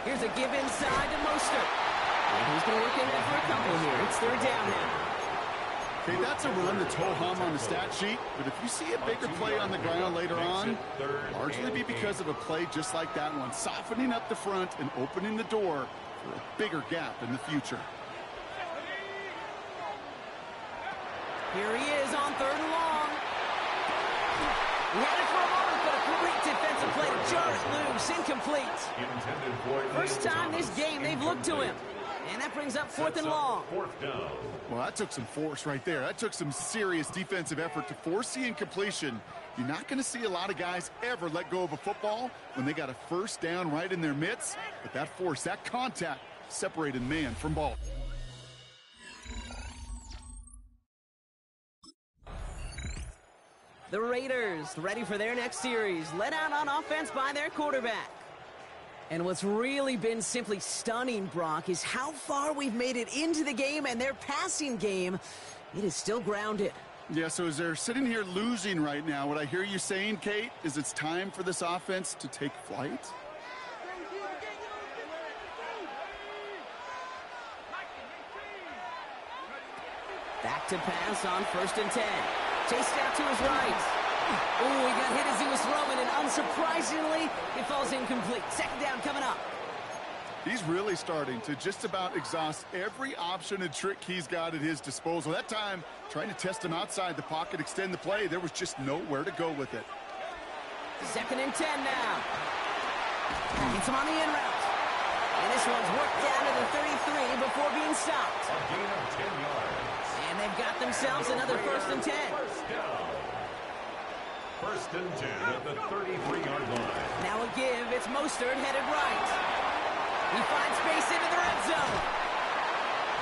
Here's a give inside to Mostert. And he's going to work in there for a couple here. It's 3rd down now. Okay, that's a run that's ho-hum on the stat sheet, but if you see a bigger play on the ground later on, largely be because of a play just like that one, softening up the front and opening the door for a bigger gap in the future. Here he is on 3rd and long. He had it for a moment, but a great defensive play to jar it loose. Incomplete. First time this game they've looked to him. And that brings up 4th and long. Well, that took some force right there. That took some serious defensive effort to force the incompletion. You're not going to see a lot of guys ever let go of a football when they got a 1st down right in their midst. But that force, that contact, separated man from ball. The Raiders ready for their next series, led out on offense by their quarterback. And what's really been simply stunning, Brock, is how far we've made it into the game, and their passing game, it is still grounded. Yeah, so as they're sitting here losing right now, what I hear you saying, Kate, is it's time for this offense to take flight? Back to pass on 1st and 10. Chased out to his right. Oh, he got hit as he was throwing, and unsurprisingly, it falls incomplete. 2nd down coming up. He's really starting to just about exhaust every option and trick he's got at his disposal. That time, trying to test him outside the pocket, extend the play, there was just nowhere to go with it. 2nd and 10 now. Gets him on the in route. And this one's worked down to the 33 before being stopped. A gain of 10 yards. And they've got themselves another 1st and 10. 1st and 10 at the 33-yard line. Now a give. It's Mostert headed right. He finds space into the red zone.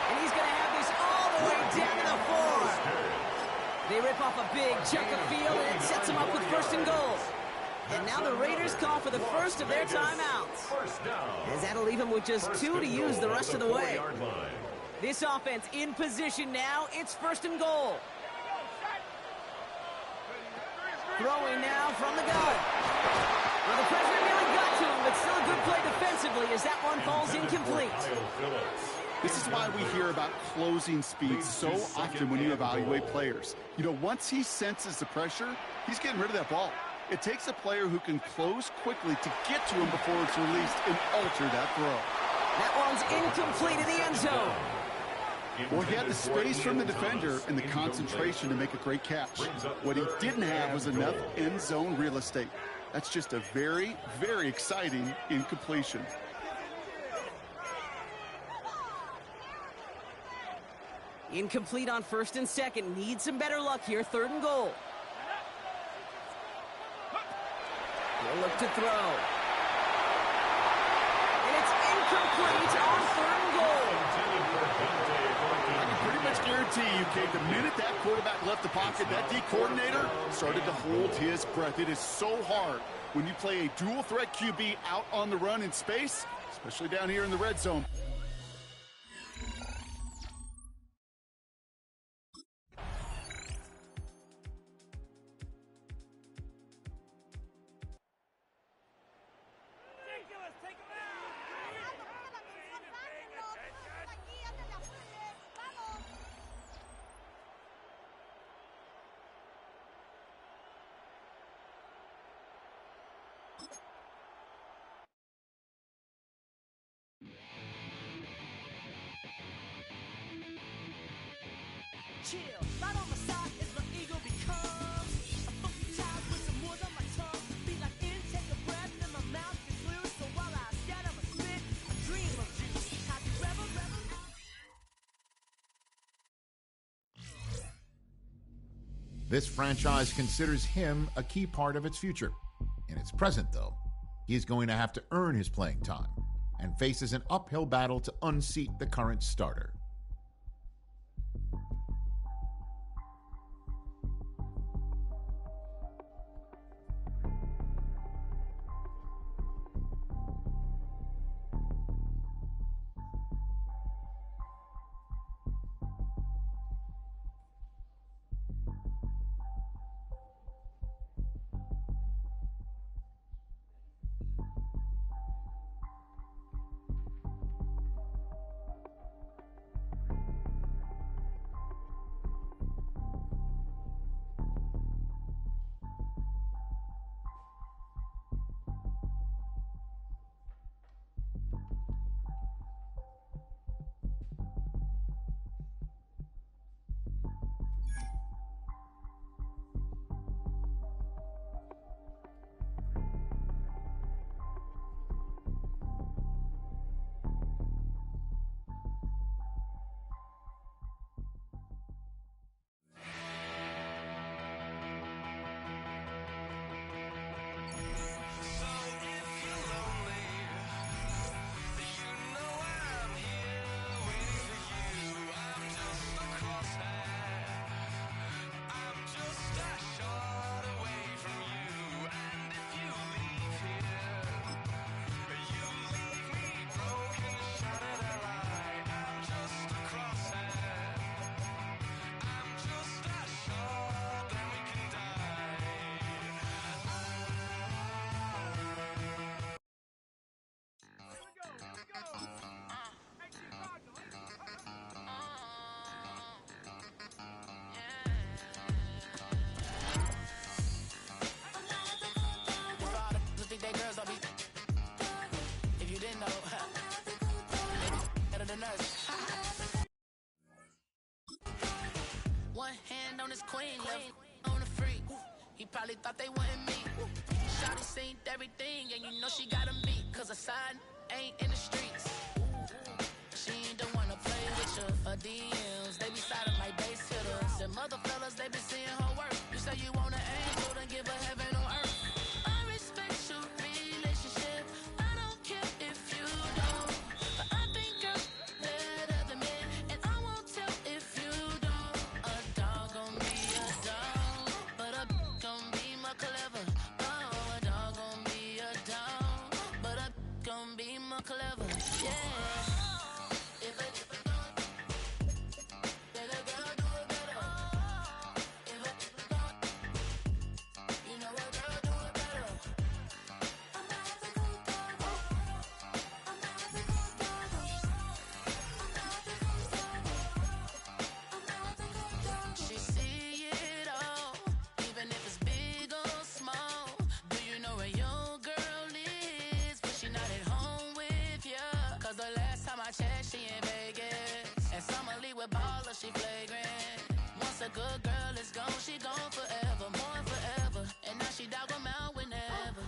And he's going to have this all the way down to the 4. They rip off a big chunk of field, and it sets them up with 1st and goal. And now the Raiders call for the first of their timeouts. As that'll leave them with just 2 to use the rest of the way. This offense in position now. It's 1st and goal. Throwing now from the gun. Well, the pressure nearly got to him, but still a good play defensively as that one falls incomplete. This is why we hear about closing speed so often when you evaluate players. You know, once he senses the pressure, he's getting rid of that ball. It takes a player who can close quickly to get to him before it's released and alter that throw. That one's incomplete in the end zone. Well, he had the space from the defender and the concentration to make a great catch. What he didn't have was enough end zone real estate. That's just a very, very exciting incompletion. Incomplete on first and second. Need some better luck here. Third and goal. They'll look to throw. And it's incomplete on third and goal. I can pretty much guarantee you, Kate, the minute that quarterback left the pocket, that D coordinator started to hold his breath. It is so hard when you play a dual threat QB out on the run in space, especially down here in the red zone. Chill, right on my side is the eagle becomes a funky child with some words on my tongue. Be like in, take a breath, and my mouth gets loose. So while I scatter my spit, I dream of you. Happy rebel, rebel. This franchise considers him a key part of its future. In its present, though, he's going to have to earn his playing time and faces an uphill battle to unseat the current starter. One hand on his queen, left on the freak. He probably thought they wanted me. Shawty seen everything, and you know she got him beat. Cause her side ain't in the streets. She ain't the one to play with you. Her DMs, they be silent like base hitters. And mother fellas, they be seeing her work. You say you want an angel, then give her heaven on earth. I respect your relationship. I don't care if you don't. But I think I'm better than men. And I won't tell if you don't. A dog gon' be a dog. But a gon' be more clever. Oh, a dog gon' be a dog. But a gon' be more clever. Yeah. She see it all, even if it's big or small. Do you know where your girl is? But she not at home with ya. Cause the last time I checked, she in Vegas. And Summer Lee with baller, she flagrant. Once a good girl is gone, she gone forever, more forever. And now she dog 'em out whenever.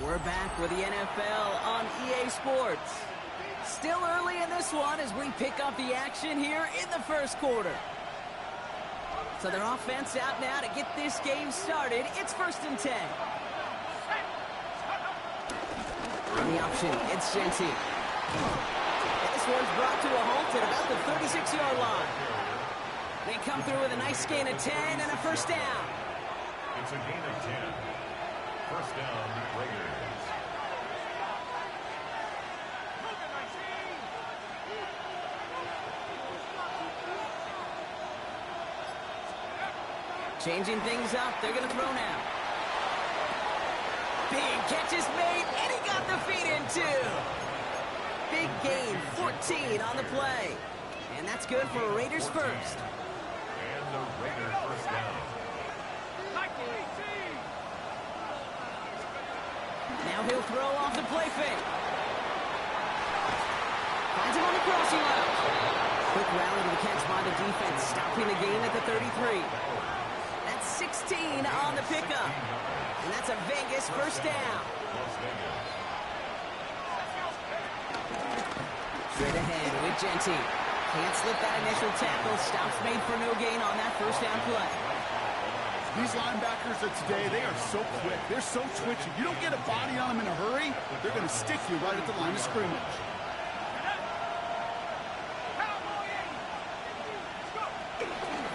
We're back with the NFL on EA Sports. Still early in this one as we pick up the action here in the first quarter. So their offense out now to get this game started. It's 1st and 10. On the option, it's Genty. This one's brought to a halt at about the 36-yard line. They come through with a nice gain of 10 and a first down. It's a gain of 10. First down, Raiders. Changing things up, they're going to throw now. Big catch is made, and he got the feet in too. Big gain, 14 on the play. And that's good for Raiders first. And the Raiders first down. Now he'll throw off the play fake. Finds him on the crossing route. Quick rally to the catch by the defense, stopping the gain at the 33. That's 16 on the pickup. And that's a Vegas first down. Straight ahead with Genty. Can't slip that initial tackle. Stops made for no gain on that first down play. These linebackers of today, they are so quick. They're so twitchy. You don't get a body on them in a hurry, they're going to stick you right at the line of scrimmage.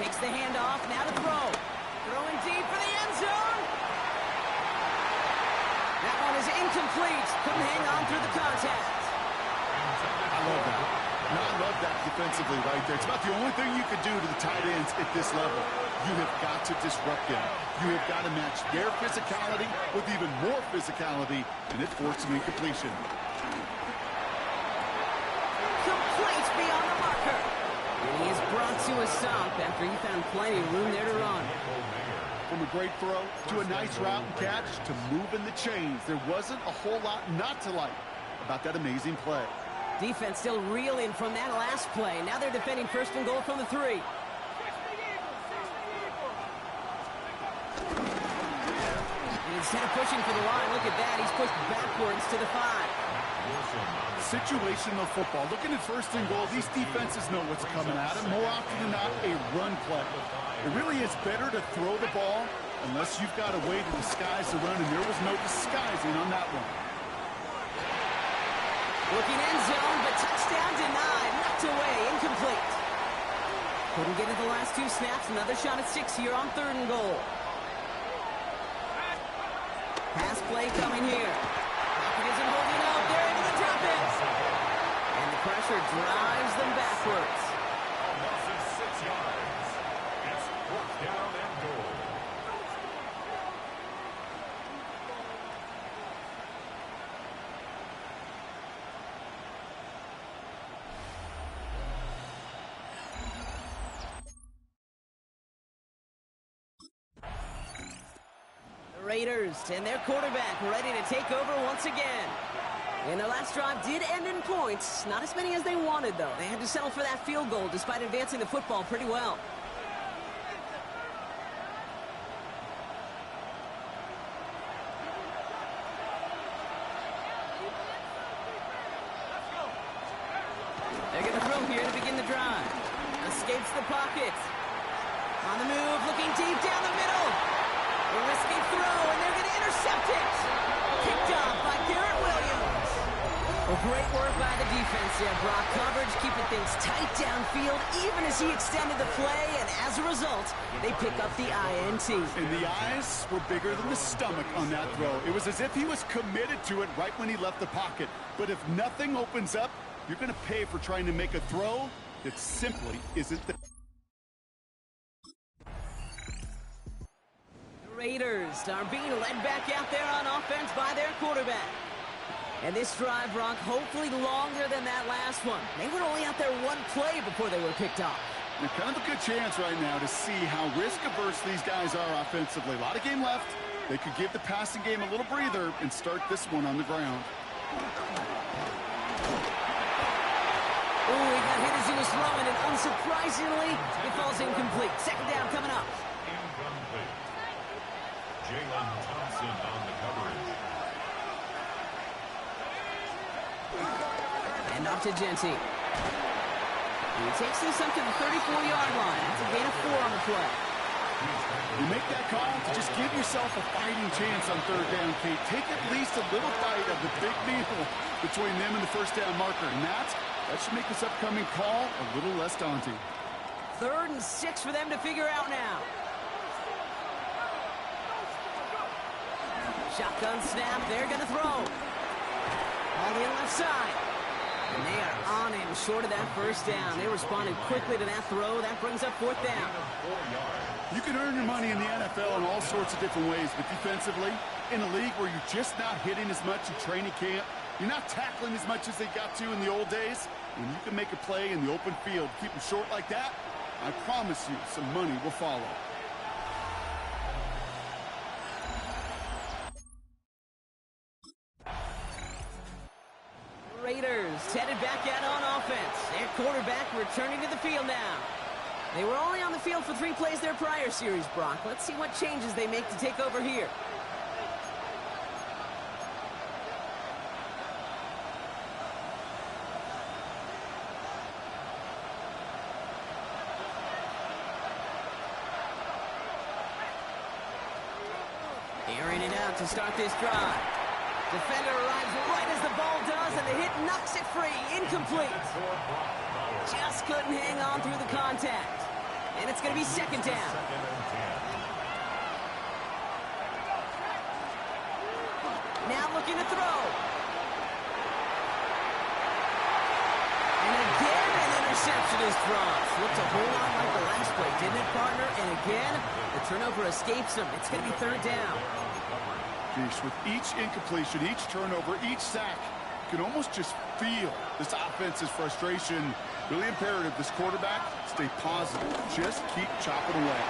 Takes the handoff, now to throw. Throwing deep for the end zone. That one is incomplete. Couldn't hang on through the contact. I love that. No, I love that defensively right there. It's about the only thing you could do to the tight ends at this level. You have got to disrupt them. You have got to match their physicality with even more physicality, and it forced an incompletion. Complete beyond the marker. And he is brought to a stop after he found plenty of room there to run. From a great throw to a nice route and catch to moving the chains, there wasn't a whole lot not to like about that amazing play. Defense still reeling from that last play. Now they're defending 1st and goal from the 3. And instead of pushing for the line, look at that. He's pushed backwards to the 5. Situational football. Looking at 1st and goal, these defenses know what's coming at them. More often than not, a run play. It really is better to throw the ball unless you've got a way to disguise the run, and there was no disguising on that one. Looking end zone, but touchdown denied. Knocked away, incomplete. Couldn't get it the last 2 snaps. Another shot at 6 here on 3rd and goal. Pass play coming here. Pocket isn't holding up. They're into the drop-in. And the pressure drives them backwards. Almost 6 yards. It's 4th down and goal. Raiders and their quarterback ready to take over once again. And their last drive did end in points. Not as many as they wanted, though. They had to settle for that field goal despite advancing the football pretty well. They're going to throw here to begin the drive. Escapes the pocket. On the move, looking deep down the middle. A risky throw, and they're going to intercept it. Picked up by Garrett Williams. Well, great work by the defense there, Brock. Coverage, keeping things tight downfield, even as he extended the play, and as a result, they pick up the INT. And the eyes were bigger than the stomach on that throw. It was as if he was committed to it right when he left the pocket. But if nothing opens up, you're going to pay for trying to make a throw that simply isn't there. Raiders are being led back out there on offense by their quarterback. And this drive, Brock, hopefully longer than that last one. They were only out there 1 play before they were picked off. They're kind of a good chance right now to see how risk-averse these guys are offensively. A lot of game left. They could give the passing game a little breather and start this one on the ground. Oh, he got hit as he was throwing, and unsurprisingly, it falls incomplete. 2nd down coming up. Incomplete. Jalen Thompson on the coverage. And off to Genty. And he takes this up to the 34-yard line. That's a gain of 4 on the play. You make that call to just give yourself a fighting chance on third down, Kate. Take at least a little bite of the big meal between them and the first down marker. And that should make this upcoming call a little less daunting. 3rd and 6 for them to figure out now. Shotgun snap. They're going to throw. All the left side. And they are on him short of that first down. They responded quickly to that throw. That brings up 4th down. You can earn your money in the NFL in all sorts of different ways, but defensively, in a league where you're just not hitting as much in training camp, you're not tackling as much as they got to in the old days, and you can make a play in the open field, keep them short like that, I promise you some money will follow. Raiders headed back out on offense. Their quarterback returning to the field now. They were only on the field for 3 plays their prior series, Brock. Let's see what changes they make to take over here. Airing it out to start this drive. Defender arrives right as the ball does, and the hit knocks it free. Incomplete. Just couldn't hang on through the contact. And it's going to be 2nd down. Now looking to throw. And again, an interception is dropped. Looked a whole lot like the last play, didn't it, partner? And again, the turnover escapes him. It's going to be 3rd down. Geez, with each incompletion, each turnover, each sack, you can almost just feel this offense's frustration. Really imperative, this quarterback, stay positive. Just keep chopping away.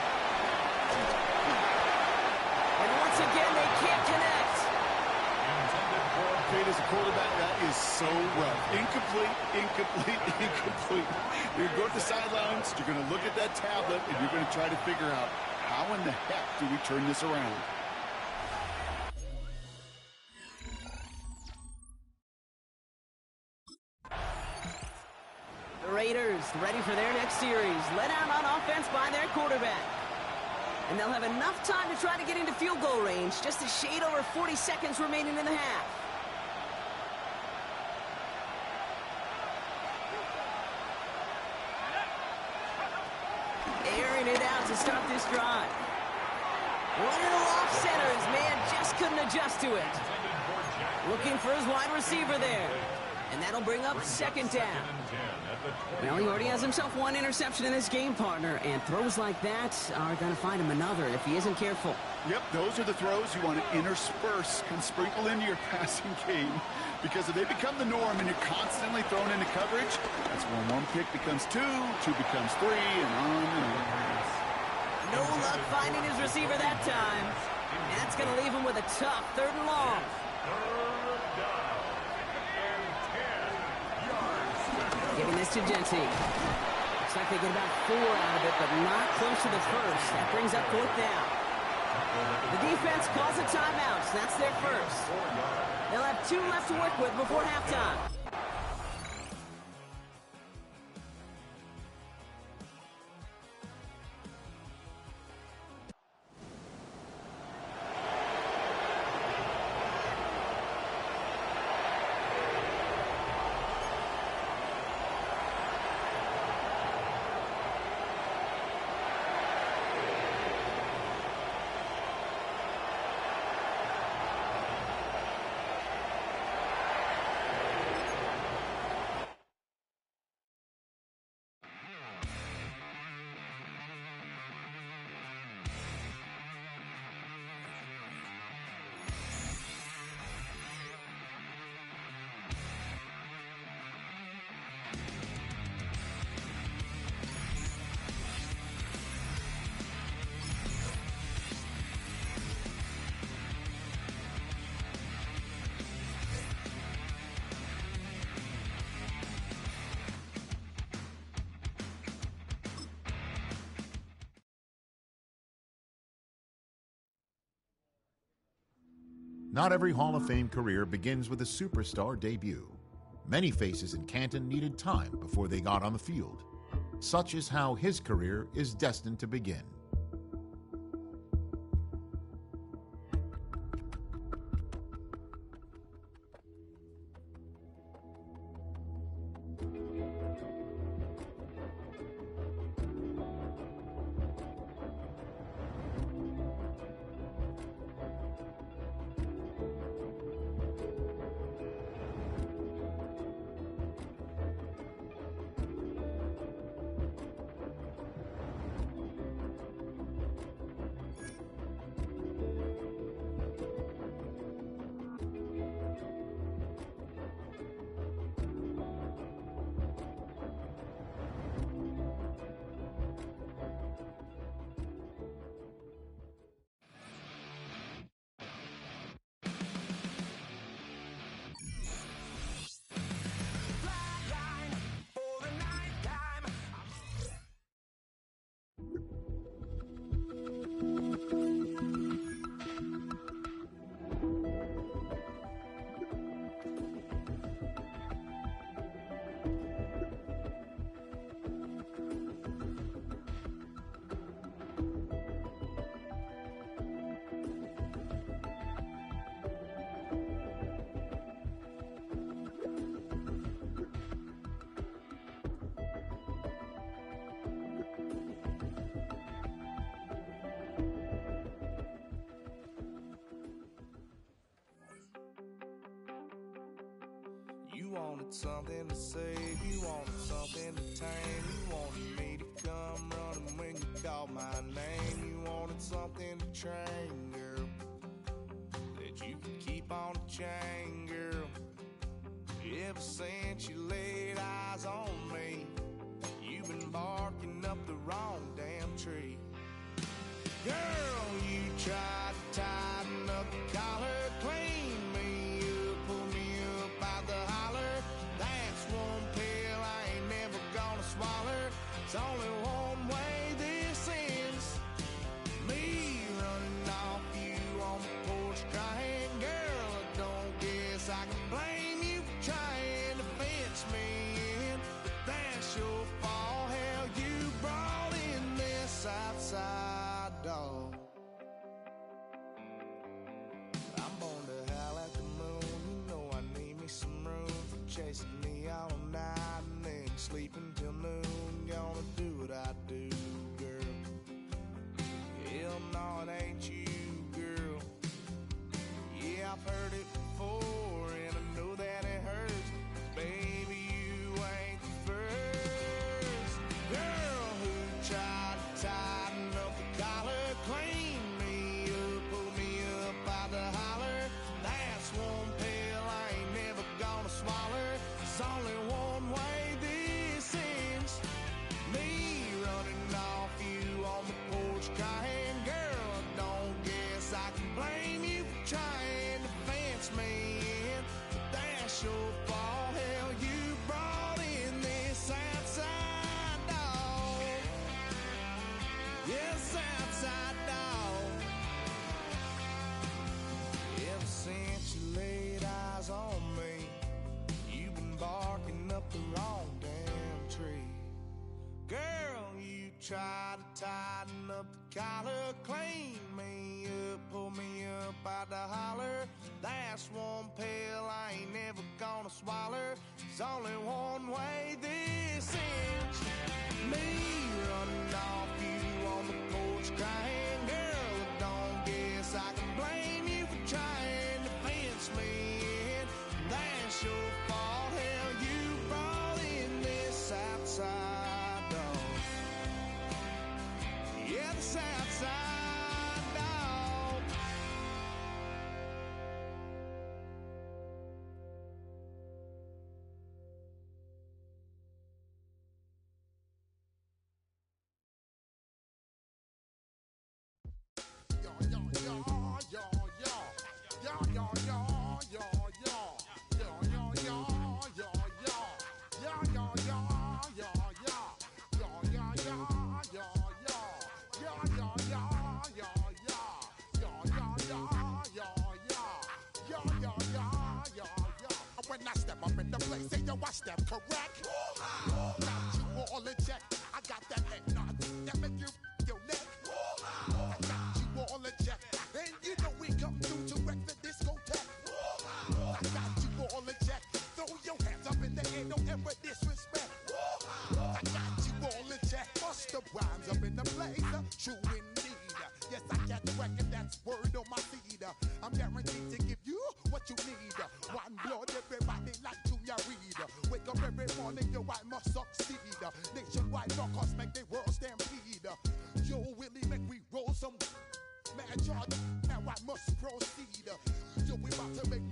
And once again, they can't connect. Kate, as a quarterback, that is so rough. Incomplete, incomplete, incomplete. You're going to go to the sidelines, you're going to look at that tablet, and you're going to try to figure out how in the heck do we turn this around. Raiders ready for their next series. Let out on offense by their quarterback. And they'll have enough time to try to get into field goal range. Just a shade over 40 seconds remaining in the half. Airing it out to start this drive. One in the off center. His man just couldn't adjust to it. Looking for his wide receiver there. And that'll bring up 2nd down. Well, he already has himself 1 interception in this game, partner, and throws like that are going to find him another if he isn't careful. Yep, those are the throws you want to intersperse and sprinkle into your passing game, because if they become the norm and you're constantly thrown into coverage, that's when 1 pick becomes 2, 2 becomes 3, and on and on. No luck finding his receiver that time. That's going to leave him with a tough 3rd and long. Giving this to Genty. Looks like they get about 4 out of it, but not close to the first. That brings up 4th down. The defense calls a timeout. That's their first. They'll have 2 left to work with before halftime. Not every Hall of Fame career begins with a superstar debut. Many faces in Canton needed time before they got on the field. Such is how his career is destined to begin. You wanted something to save, you wanted something to tame. You wanted me to come running when you called my name. You wanted something to train, girl, that you could keep on the chain, girl. Ever since you laid eyes on me, you've been barking up the wrong damn tree. Girl, you tried to tighten up the collar, clean me up, pull me up by the holler. That's one pill I ain't never gonna swallow. It's only one way this ends. Me running off you on the porch crying. Girl, I don't guess I can blame you for trying to fence me in. But that's your fault. Hell, you brought in this outside dog. I'm born to howl at the moon. You know I need me some room for chasing me all night and then sleeping till noon. Gonna do what I do, girl. Hell no, it ain't you, girl. Yeah, I've heard it before and I know that it hurts. Baby, you ain't the first girl who tried to tighten up the collar, clean me up, pull me up by the holler. That's one pill I ain't never gonna swallow. It's only one way this ends. Me running off you on the porch crying. Girl, I don't guess I can blame you for trying to fence me in. But that's your fault. Hell, you brought in this outside dog. Yes, outside dog. Ever since you laid eyes on me, you've been barking up the wrong damn tree. Girl, you tried to tighten up the collar, clean me up, pull me up by the holler. That's one pill I ain't never gonna swallow. There's only one way this ends. Me running off you on the porch crying. Girl, I don't guess I can blame you for trying to fence me in. That's your fault. Hell, you brought in this outside dog. Yeah, this outside dog. play. Say yo, I step correct. Got you all in check. I got that eggnog that make you your neck. I got you all in check. And you know we come through to wreck the discotheque. I got you all in check. Throw your hands up in the air, don't ever disrespect. I got you all in check. Bust the rhymes up in the place. True indeed. Yes, I catch wreck and that's word on my feed. I'm guaranteed to give you what you need. One blood, everybody like Junior Reed. Wake up every morning, yo, I must succeed. Nationwide knockouts make the world stampede. Yo, Willie, make we roll some mad charge. Now I must proceed. Yo, we about to make